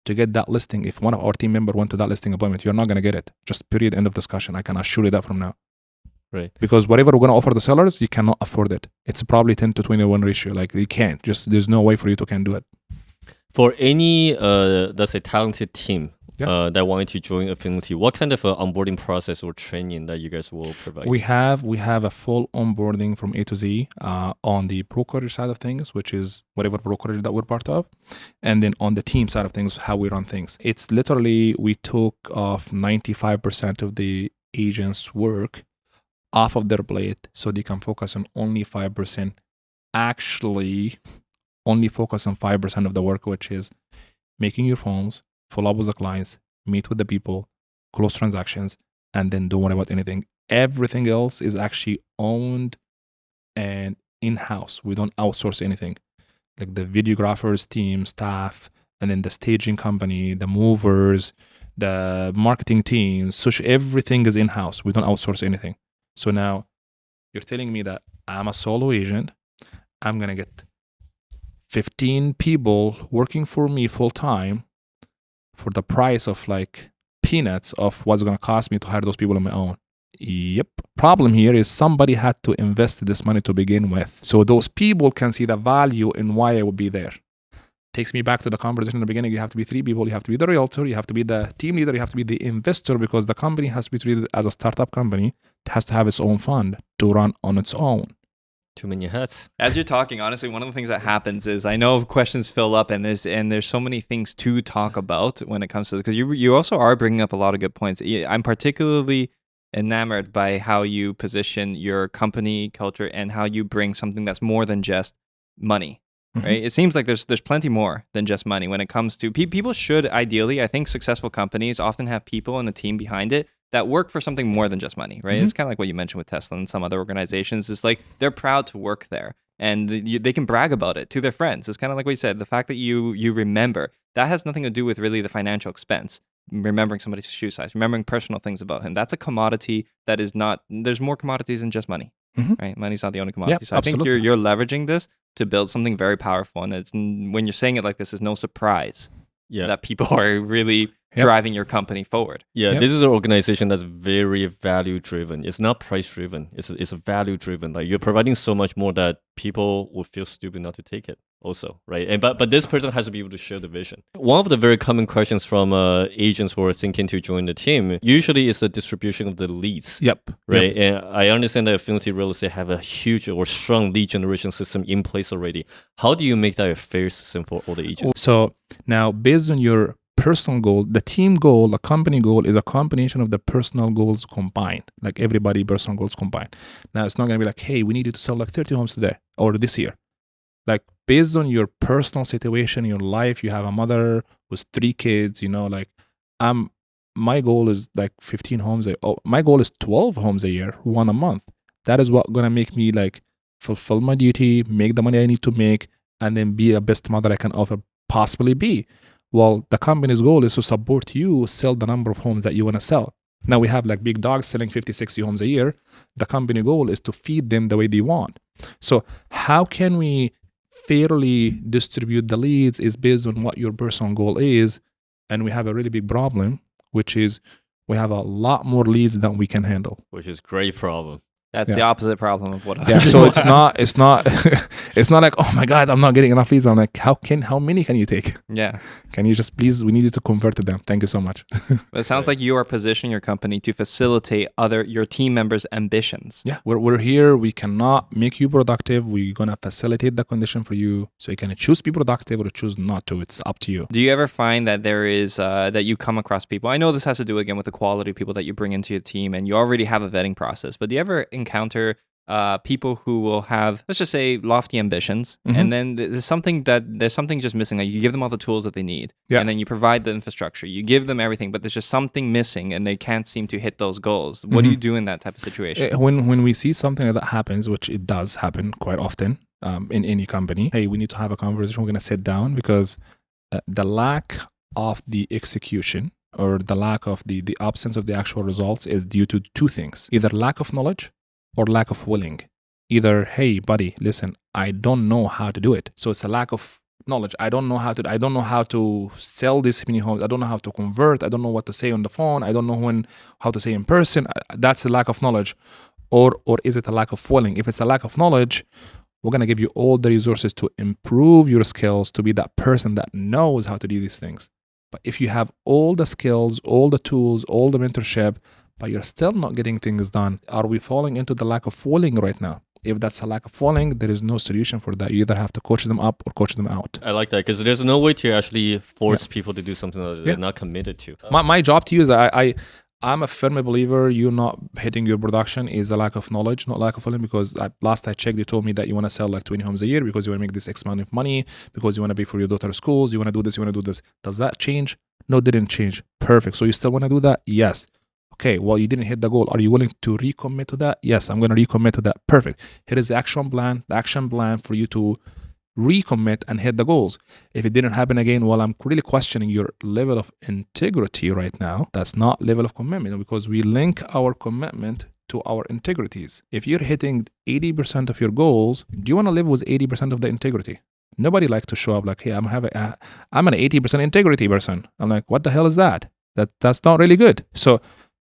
to get that listing. If one of our team member went to that listing appointment, you're not gonna get it. Just period. End of discussion. I can assure you that from now. Right. Because whatever we're going to offer the sellers, you cannot afford it. It's probably 10-to-21 ratio. Like you can't. Just there's no way for you to can do it. For any, let's say, talented team that wanted to join Affinity, what kind of onboarding process or training that you guys will provide? We have a full onboarding from A to Z on the brokerage side of things, which is whatever brokerage that we're part of, and then on the team side of things, how we run things. It's literally we took off 95% of the agents' work off of their plate so they can focus on only 5%. Actually, only focus on 5% of the work, which is making your phones, follow up with the clients, meet with the people, close transactions, and then don't worry about anything. Everything else is actually owned and in-house. We don't outsource anything. Like the videographers, team, staff, and then the staging company, the movers, the marketing teams, everything is in-house. We don't outsource anything. So now you're telling me that I'm a solo agent. I'm going to get 15 people working for me full time for the price of like peanuts of what's going to cost me to hire those people on my own. Yep. Problem here is somebody had to invest this money to begin with. So those people can see the value in why I would be there. Takes me back to the conversation in the beginning. You have to be three people. You have to be the realtor. You have to be the team leader. You have to be the investor, because the company has to be treated as a startup company. It has to have its own fund to run on its own. Too many hats. As you're talking, honestly, one of the things that happens is I know questions fill up, and there's so many things to talk about when it comes to this, because you also are bringing up a lot of good points. I'm particularly enamored by how you position your company culture and how you bring something that's more than just money. Right? It seems like there's plenty more than just money when it comes to people. Should ideally, I think successful companies often have people and a team behind it that work for something more than just money, right? It's kind of like what you mentioned with Tesla and some other organizations. It's like they're proud to work there and they can brag about it to their friends. It's kind of like what you said, the fact that you remember, that has nothing to do with really the financial expense. remembering somebody's shoe size, remembering personal things about him. That's a commodity that is not, there's more commodities than just money, right? Money's not the only commodity. Yep, So I think absolutely. you're leveraging this to build something very powerful. And when you're saying it like this, it's no surprise that people are really driving your company forward. Yeah, this is an organization that's very value driven. It's not price driven. It's a value driven. Like you're providing so much more that people would feel stupid not to take it. Also, right? And but this person has to be able to share the vision. One of the very common questions from agents who are thinking to join the team usually is the distribution of the leads. Yep. Right. And I understand that Affinity Real Estate have a huge or strong lead generation system in place already. How do you make that a fair system for all the agents? So now, based on your personal goal, the team goal, the company goal is a combination of the personal goals combined, like everybody personal goals combined. Now, it's not going to be like, hey, we need you to sell like 30 homes today or this year. Like based on your personal situation, your life, you have a mother with 3 kids, like my goal is like 15 homes. My goal is 12 homes a year, 1 a month. That is what going to make me like fulfill my duty, make the money I need to make, and then be a best mother I can possibly be. Well, the company's goal is to support you sell the number of homes that you want to sell. Now we have like big dogs selling 50, 60 homes a year. The company goal is to feed them the way they want. So how can we fairly distribute the leads is based on what your personal goal is. And we have a really big problem, which is we have a lot more leads than we can handle. Which is a great problem. That's the opposite problem of what I so it's not it's not like, oh my God, I'm not getting enough leads. I'm like, how many can you take? Yeah. Can you just please, we need you to convert to them. Thank you so much. It sounds like you are positioning your company to facilitate your team members' ambitions. Yeah, we're here. We cannot make you productive. We're gonna facilitate the condition for you, so you can choose to be productive or choose not to. It's up to you. Do you ever find that there is that you come across people? I know this has to do again with the quality of people that you bring into your team, and you already have a vetting process. But do you ever encounter people who will have, let's just say, lofty ambitions, and then there's something just missing? Like you give them all the tools that they need, and then you provide the infrastructure, you give them everything, but there's just something missing, and they can't seem to hit those goals. What do you do in that type of situation? When we see something like that happens, which it does happen quite often in any company, hey, we need to have a conversation. We're gonna sit down because the lack of the execution or the lack of the absence of the actual results is due to 2 things: either lack of knowledge or lack of willing. Either, hey, buddy, listen, I don't know how to do it. So it's a lack of knowledge. I don't know how to sell this many homes. I don't know how to convert. I don't know what to say on the phone. I don't know how to say in person. That's a lack of knowledge. Or is it a lack of willing? If it's a lack of knowledge, we're going to give you all the resources to improve your skills, to be that person that knows how to do these things. But if you have all the skills, all the tools, all the mentorship, but you're still not getting things done, are we falling into the lack of willing right now? If that's a lack of willing, there is no solution for that. You either have to coach them up or coach them out. I like that because there's no way to actually force people to do something that they're not committed to. My job to you is I'm a firm believer you not hitting your production is a lack of knowledge, not lack of willing, because last I checked, you told me that you want to sell like 20 homes a year because you want to make this X amount of money, because you want to pay for your daughter's schools, you want to do this, you want to do this. Does that change? No, it didn't change. Perfect. So you still want to do that? Yes. Okay, well, you didn't hit the goal. Are you willing to recommit to that? Yes, I'm going to recommit to that. Perfect. Here is the action plan for you to recommit and hit the goals. If it didn't happen again, well, I'm really questioning your level of integrity right now. That's not level of commitment, because we link our commitment to our integrities. If you're hitting 80% of your goals, do you want to live with 80% of the integrity? Nobody likes to show up like, hey, I'm an 80% integrity person. I'm like, what the hell is that? That's not really good. So,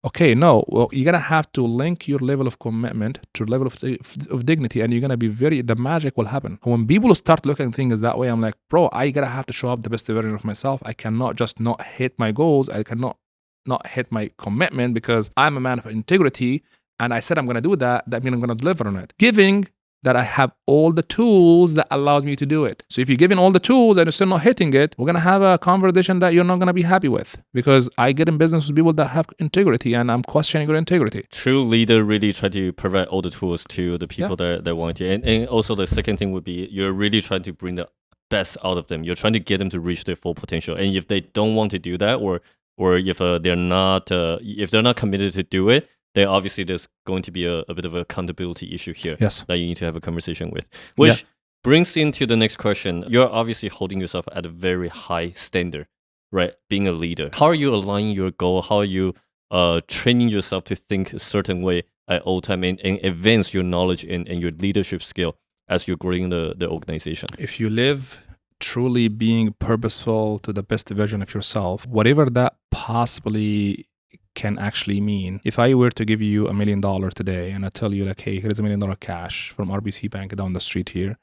okay, no, well, you're going to have to link your level of commitment to level of dignity, and you're going to be the magic will happen. When people start looking at things that way, I'm like, bro, I got to have to show up the best version of myself. I cannot just not hit my goals. I cannot not hit my commitment because I'm a man of integrity, and I said I'm going to do that. That means I'm going to deliver on it. Giving that I have all the tools that allows me to do it. So if you're giving all the tools and you're still not hitting it, we're going to have a conversation that you're not going to be happy with, because I get in business with people that have integrity, and I'm questioning your integrity. True leader really try to provide all the tools to the people that want to. And also the second thing would be you're really trying to bring the best out of them. You're trying to get them to reach their full potential. And if they don't want to do that, or if they're not committed to do it, then obviously there's going to be a bit of an accountability issue here that you need to have a conversation with. Which brings into the next question. You're obviously holding yourself at a very high standard. right? Being a leader. How are you aligning your goal? How are you training yourself to think a certain way at all time and advance your knowledge and your leadership skill as you're growing the organization? If you live truly being purposeful to the best version of yourself, whatever that possibly can actually mean. If I were to give you $1 million today and I tell you like, hey, here's $1 million cash from RBC Bank down the street here,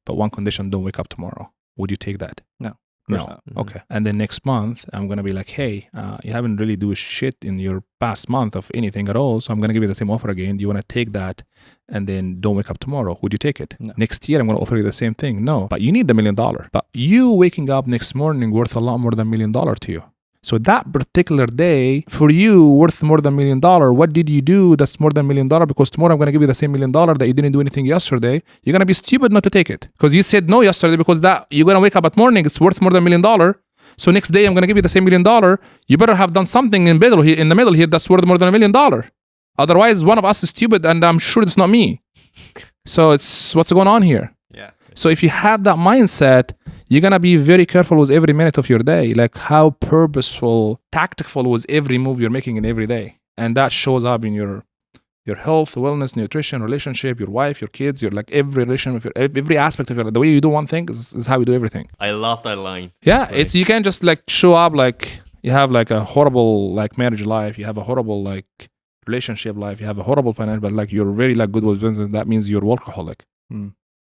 but one condition, don't wake up tomorrow. Would you take that? No. No. Okay. And then next month, I'm going to be like, hey, you haven't really do shit in your past month of anything at all. So I'm going to give you the same offer again. Do you want to take that? And then don't wake up tomorrow. Would you take it? No. Next year, I'm going to offer you the same thing. No. But you need the $1 million. But you waking up next morning worth a lot more than $1 million to you. So that particular day for you worth more than $1 million. What did you do that's more than $1 million? Because tomorrow I'm going to give you the same $1 million that you didn't do anything yesterday. You're going to be stupid not to take it because you said no yesterday because that you're going to wake up at morning. It's worth more than $1 million. So next day I'm going to give you the same $1 million. You better have done something in the middle here that's worth more than $1 million. Otherwise, one of us is stupid, and I'm sure it's not me. So it's what's going on here. Yeah. So if you have that mindset, you're going to be very careful with every minute of your day, like how purposeful, tactful was every move you're making in every day. And that shows up in your health, wellness, nutrition, relationship, your wife, your kids, your like every relation with every aspect of your life. The way you do one thing is how you do everything. I love that line. Yeah, it's you can't just like show up like you have like a horrible like marriage life, you have a horrible like relationship life, you have a horrible financial, but like you're very like good with business. That means you're workaholic.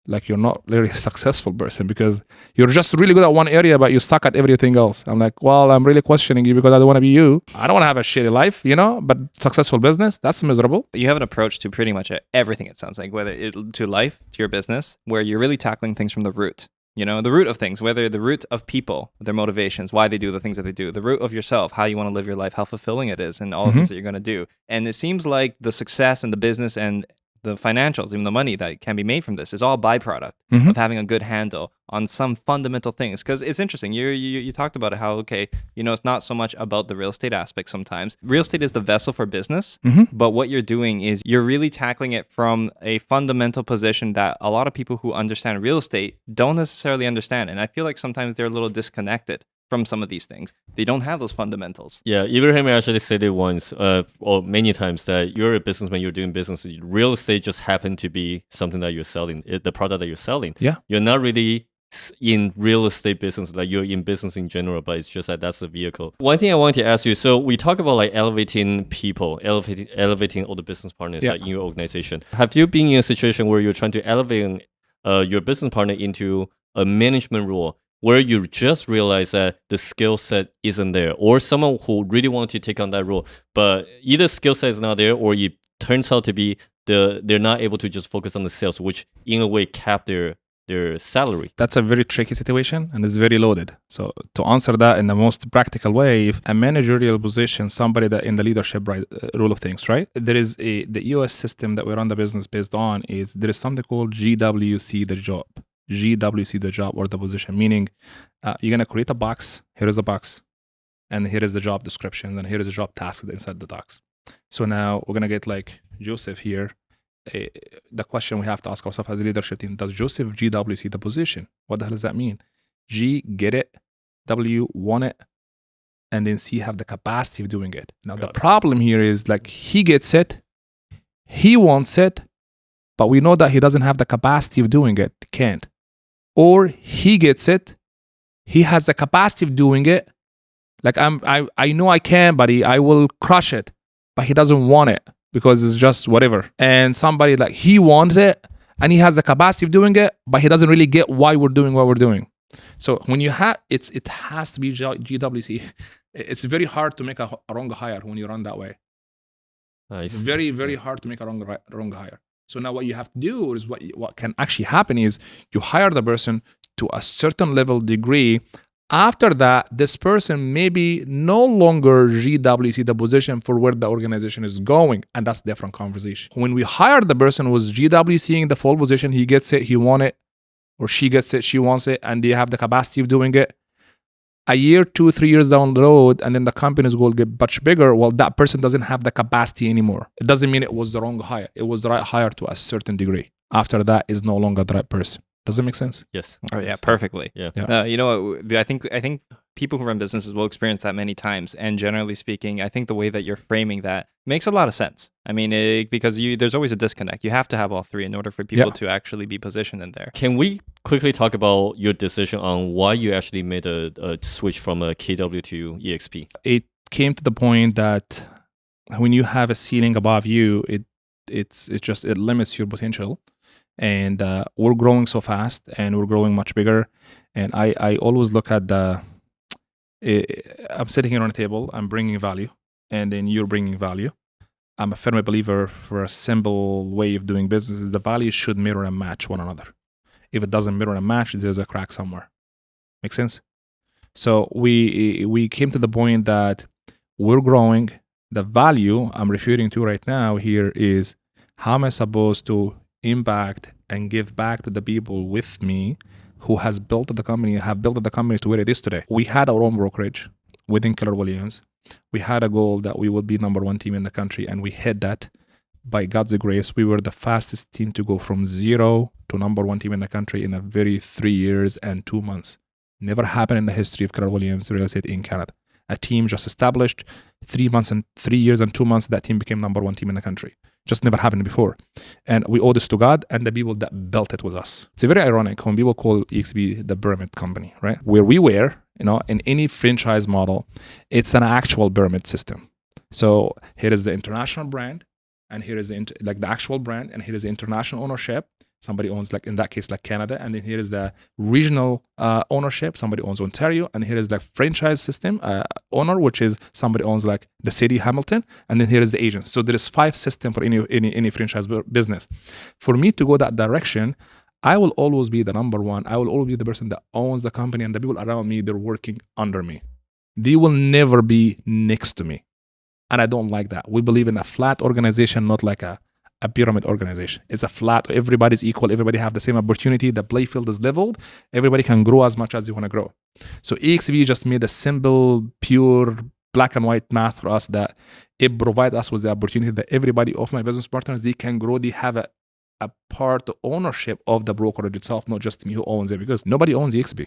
Like you're not really a successful person because you're just really good at one area, but you suck at everything else. I'm like, well, I'm really questioning you because I don't want to be you. I don't want to have a shitty life, but successful business, that's miserable. You have an approach to pretty much everything, it sounds like, whether to life, to your business, where you're really tackling things from the root. The root of things, whether the root of people, their motivations, why they do the things that they do, the root of yourself, how you want to live your life, how fulfilling it is, and all the things that you're going to do. And it seems like the success and the business and the financials, even the money that can be made from this, is all byproduct of having a good handle on some fundamental things. Because it's interesting. You talked about how, okay, it's not so much about the real estate aspect sometimes. Real estate is the vessel for business, but what you're doing is you're really tackling it from a fundamental position that a lot of people who understand real estate don't necessarily understand. And I feel like sometimes they're a little disconnected from some of these things. They don't have those fundamentals. Yeah, Ibrahim actually said it once, or many times, that you're a businessman, you're doing business. Real estate just happened to be something that you're selling, the product that you're selling. Yeah. You're not really in real estate business, like you're in business in general, but it's just that that's a vehicle. One thing I wanted to ask you, so we talk about like elevating people, elevating all the business partners like in your organization. Have you been in a situation where you're trying to elevate your business partner into a management role, where you just realize that the skill set isn't there, or someone who really wants to take on that role, but either skill set is not there, or it turns out to be they're not able to just focus on the sales, which in a way cap their salary? That's a very tricky situation, and it's very loaded. So to answer that in the most practical way, if a managerial position, somebody that in the leadership rule of things, right? There is the US system that we run the business based on is there is something called GWC, the job. GWC, the job or the position, meaning you're going to create a box. Here is a box, and here is the job description, and here is the job task inside the box. So now we're going to get like Joseph here. The question we have to ask ourselves as a leadership team, does Joseph GWC the position? What the hell does that mean? G, get it. W, want it. And then C, have the capacity of doing it. Now, the problem here is like he gets it, he wants it, but we know that he doesn't have the capacity of doing it. Can't. Or he gets it, he has the capacity of doing it. Like I know I can, buddy, I will crush it, but he doesn't want it because it's just whatever. And somebody like he wants it and he has the capacity of doing it, but he doesn't really get why we're doing what we're doing. So when you have it has to be GWC. It's very hard to make a wrong hire when you run that way. It's very, very hard to make a wrong hire. So now what you have to do is what can actually happen is you hire the person to a certain level degree. After that, this person may be no longer GWC the position for where the organization is going. And that's a different conversation. When we hire the person who was GWCing the full position, he gets it, he wants it, or she gets it, she wants it, and they have the capacity of doing it. A year, 2, 3 years down the road, and then the companies will get much bigger. Well, that person doesn't have the capacity anymore. It doesn't mean it was the wrong hire. It was the right hire to a certain degree. After that, is no longer the right person. Does it make sense? Yes. Oh yeah, perfectly. Yeah. You know what? I think people who run businesses will experience that many times. And generally speaking, I think the way that you're framing that makes a lot of sense. I mean, because there's always a disconnect. You have to have all three in order for people to actually be positioned in there. Can we quickly talk about your decision on why you actually made a switch from a KW to EXP? It came to the point that when you have a ceiling above you, it limits your potential. And we're growing so fast, and we're growing much bigger. And I always look at I'm sitting here on a table, I'm bringing value, and then you're bringing value. I'm a firm believer for a simple way of doing business is the values should mirror and match one another. If it doesn't mirror and match, there's a crack somewhere. Make sense? So we came to the point that we're growing. The value I'm referring to right now here is how am I supposed to impact and give back to the people with me who has built the company, have built the company to where it is today. We had our own brokerage within Keller Williams. We had a goal that we would be number one team in the country, and we hit that. By God's grace, we were the fastest team to go from 0 to number one team in the country in a very 3 years and 2 months. Never happened in the history of Keller Williams Real Estate in Canada. A team just established 3 months and 3 years and 2 months, that team became number one team in the country. Just never happened before. And we owe this to God and the people that built it with us. It's very ironic when people call EXP the pyramid company, right? Where we were, in any franchise model, it's an actual pyramid system. So here is the international brand, and here is the actual brand, and here is the international ownership. Somebody owns, in that case, Canada. And then here is the regional ownership. Somebody owns Ontario. And here is the franchise system owner, which is somebody owns the city, Hamilton. And then here is the agent. So there is 5 systems for any franchise business. For me to go that direction, I will always be the number one. I will always be the person that owns the company, and the people around me, they're working under me. They will never be next to me. And I don't like that. We believe in a flat organization, not like a pyramid organization. It's a flat, everybody's equal, everybody have the same opportunity, the play field is leveled, everybody can grow as much as you want to grow. So EXP just made a simple, pure, black and white math for us that it provides us with the opportunity that everybody of my business partners, they can grow, they have a part ownership of the brokerage itself, not just me who owns it, because nobody owns EXP.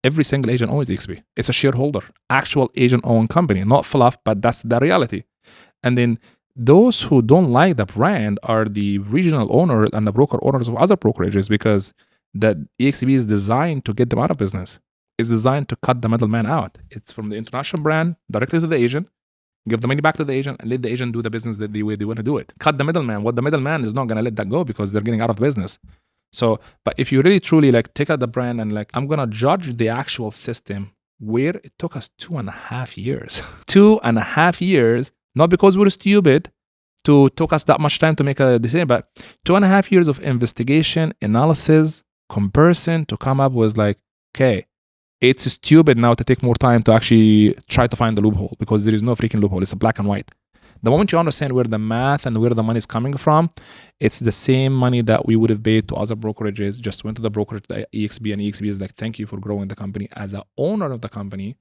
Every single agent owns EXP. It's a shareholder, actual agent-owned company, not fluff, but that's the reality. And then those who don't like the brand are the regional owners and the broker owners of other brokerages, because the EXP is designed to get them out of business. It's designed to cut the middleman out. It's from the international brand directly to the agent, give the money back to the agent, and let the agent do the business the way they want to do it. Cut the middleman. What the middleman is not going to let that go because they're getting out of business. So, but if you really truly take out the brand and I'm going to judge the actual system where it took us 2.5 years. 2.5 years. Not because we're stupid to took us that much time to make a decision, but 2.5 years of investigation, analysis, comparison to come up with okay, it's stupid now to take more time to actually try to find the loophole, because there is no freaking loophole. It's a black and white. The moment you understand where the math and where the money is coming from, it's the same money that we would have paid to other brokerages, just went to the brokerage, the EXP, and EXP is thank you for growing the company. As an owner of the company,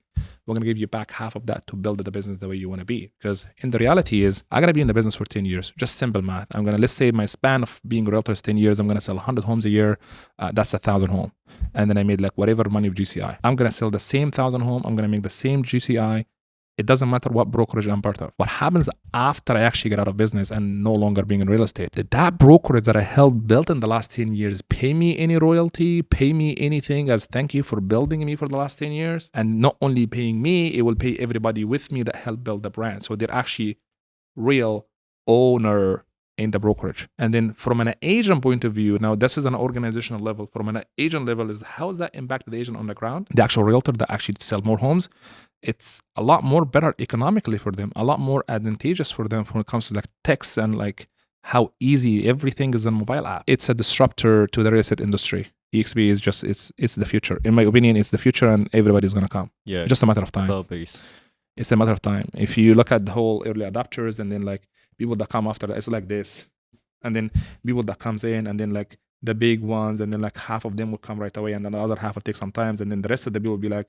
we're going to give you back half of that to build the business the way you want to be. Because in the reality is, I'm going to be in the business for 10 years. Just simple math. Let's say my span of being a realtor is 10 years. I'm going to sell 100 homes a year. That's 1,000 homes. And then I made whatever money of GCI. I'm going to sell the same 1,000 homes. I'm going to make the same GCI. It doesn't matter what brokerage I'm part of. What happens after I actually get out of business and no longer being in real estate? Did that brokerage that I helped build in the last 10 years pay me any royalty, pay me anything as thank you for building me for the last 10 years? And not only paying me, it will pay everybody with me that helped build the brand. So they're actually real owner in the brokerage. And then from an agent point of view, now this is an organizational level. From an agent level is how does that impact the agent on the ground? The actual realtor that actually sell more homes. It's a lot more better economically for them, a lot more advantageous for them when it comes to text and how easy everything is on mobile app. It's a disruptor to the real estate industry. EXP is just, it's the future. In my opinion, it's the future and everybody's going to come. Yeah. It's just a matter of time. Cloud-based. It's a matter of time. If you look at the whole early adopters and then people that come after that, it's like this. And then people that comes in and then the big ones and then half of them will come right away and then the other half will take some time. And then the rest of the people will be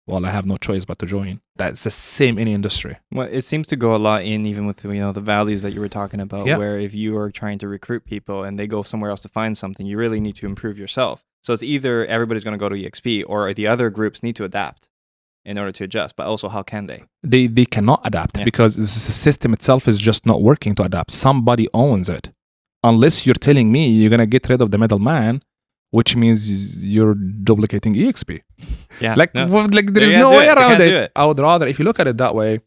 well, I have no choice but to join. That's the same in any industry. Well, it seems to go a lot in even with the values that you were talking about, where if you are trying to recruit people and they go somewhere else to find something, you really need to improve yourself. So it's either everybody's going to go to EXP or the other groups need to adapt. in order to adjust, but also how can they? They cannot adapt because the system itself is just not working to adapt. Somebody owns it. Unless you're telling me you're going to get rid of the middleman, which means you're duplicating EXP. Yeah. Like there is no way around it. I would rather, if you look at it that way,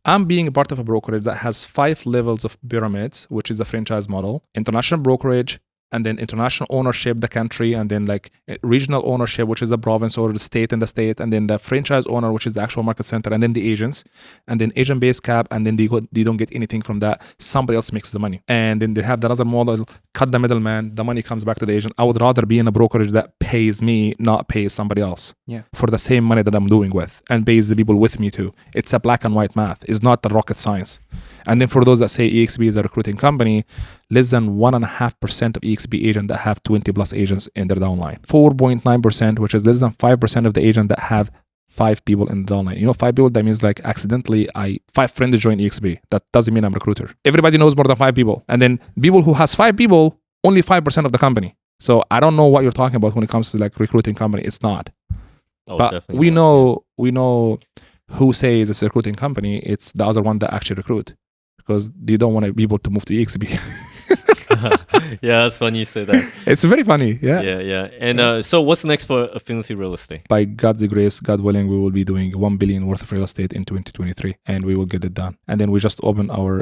I'm being a part of a brokerage that has 5 levels of pyramids, which is the franchise model, international brokerage, and then international ownership, the country, and then like regional ownership, which is the province or the state, and then the franchise owner, which is the actual market center, and then the agents, and then agent-based cap, and then they don't get anything from that. Somebody else makes the money. And then they have another model, cut the middleman, the money comes back to the agent. I would rather be in a brokerage that pays me, not pays somebody else for the same money that I'm doing with, and pays the people with me too. It's a black and white math. It's not the rocket science. And then for those that say EXP is a recruiting company, less than 1.5% of EXP agents that have 20 plus agents in their downline. 4.9%, which is less than 5% of the agents that have 5 people in the downline. You know, 5 people, that means like accidentally 5 friends join EXP. That doesn't mean I'm a recruiter. Everybody knows more than 5 people. And then people who has 5 people, only 5% of the company. So I don't know what you're talking about when it comes to like recruiting company. It's not. But we know who says it's a recruiting company. It's the other one that actually recruit, because they don't want people to move to EXP. Yeah, that's funny you say that. It's very funny. Yeah. And so what's next for Affinity Real Estate? By God's grace, God willing, we will be doing 1 billion worth of real estate in 2023, and we will get it done. And then we just opened our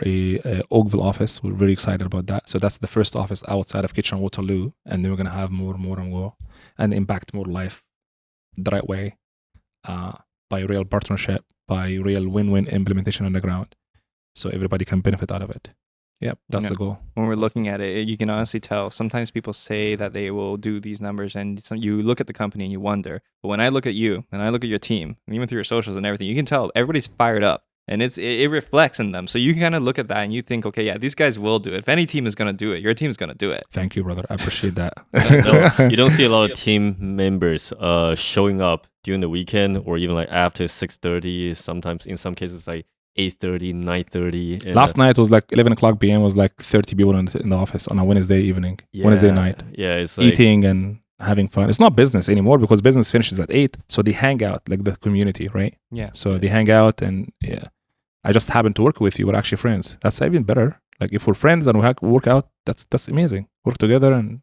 Oakville office. We're very excited about that. So that's the first office outside of Kitchener-Waterloo, and then we're gonna have more and more, and impact more life the right way, by real partnership, by real win-win implementation on the ground, so everybody can benefit out of it. Yep, that's the goal. When we're looking at it, you can honestly tell. Sometimes people say that they will do these numbers, and you look at the company and you wonder. But when I look at you and I look at your team, and even through your socials and everything, you can tell everybody's fired up, and it reflects in them. So you can kind of look at that and you think, okay, yeah, these guys will do it. If any team is going to do it, your team is going to do it. Thank you, brother. I appreciate that. No, you don't see a lot of team members showing up during the weekend or even like after 6:30. Sometimes, in some cases, like 8:30, 9:30. Last night was like 11 o'clock p.m. was like 30 people in the office on a Wednesday evening, Wednesday night. Yeah, it's like eating and having fun. It's not business anymore because business finishes at 8. So they hang out, like the community, right? Yeah. So they hang out, and I just happen to work with you. We're actually friends. That's even better. Like if we're friends and we work out, that's amazing. Work together, and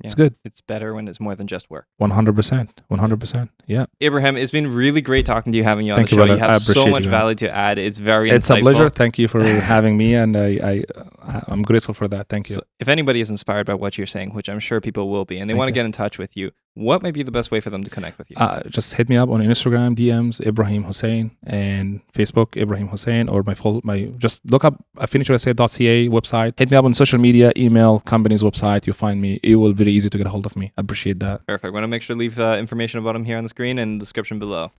it's good. It's better when it's more than just work. 100%. Yeah. Ibrahim, it's been really great talking to you, having you on Thank the you, show. brother. You have so much value to add. It's very insightful. It's a pleasure. Thank you for having me, and I'm grateful for that. Thank you. So if anybody is inspired by what you're saying, which I'm sure people will be, and they want to get in touch with you, what might be the best way for them to connect with you? Just hit me up on Instagram DMs, Ibrahim Hussein, and Facebook Ibrahim Hussein, or just look up affinityrealestate.ca website. Hit me up on social media, email, company's website. You'll find me. It will be very easy to get a hold of me. I appreciate that. Perfect. I want to make sure to leave information about him here on the screen and in the description below.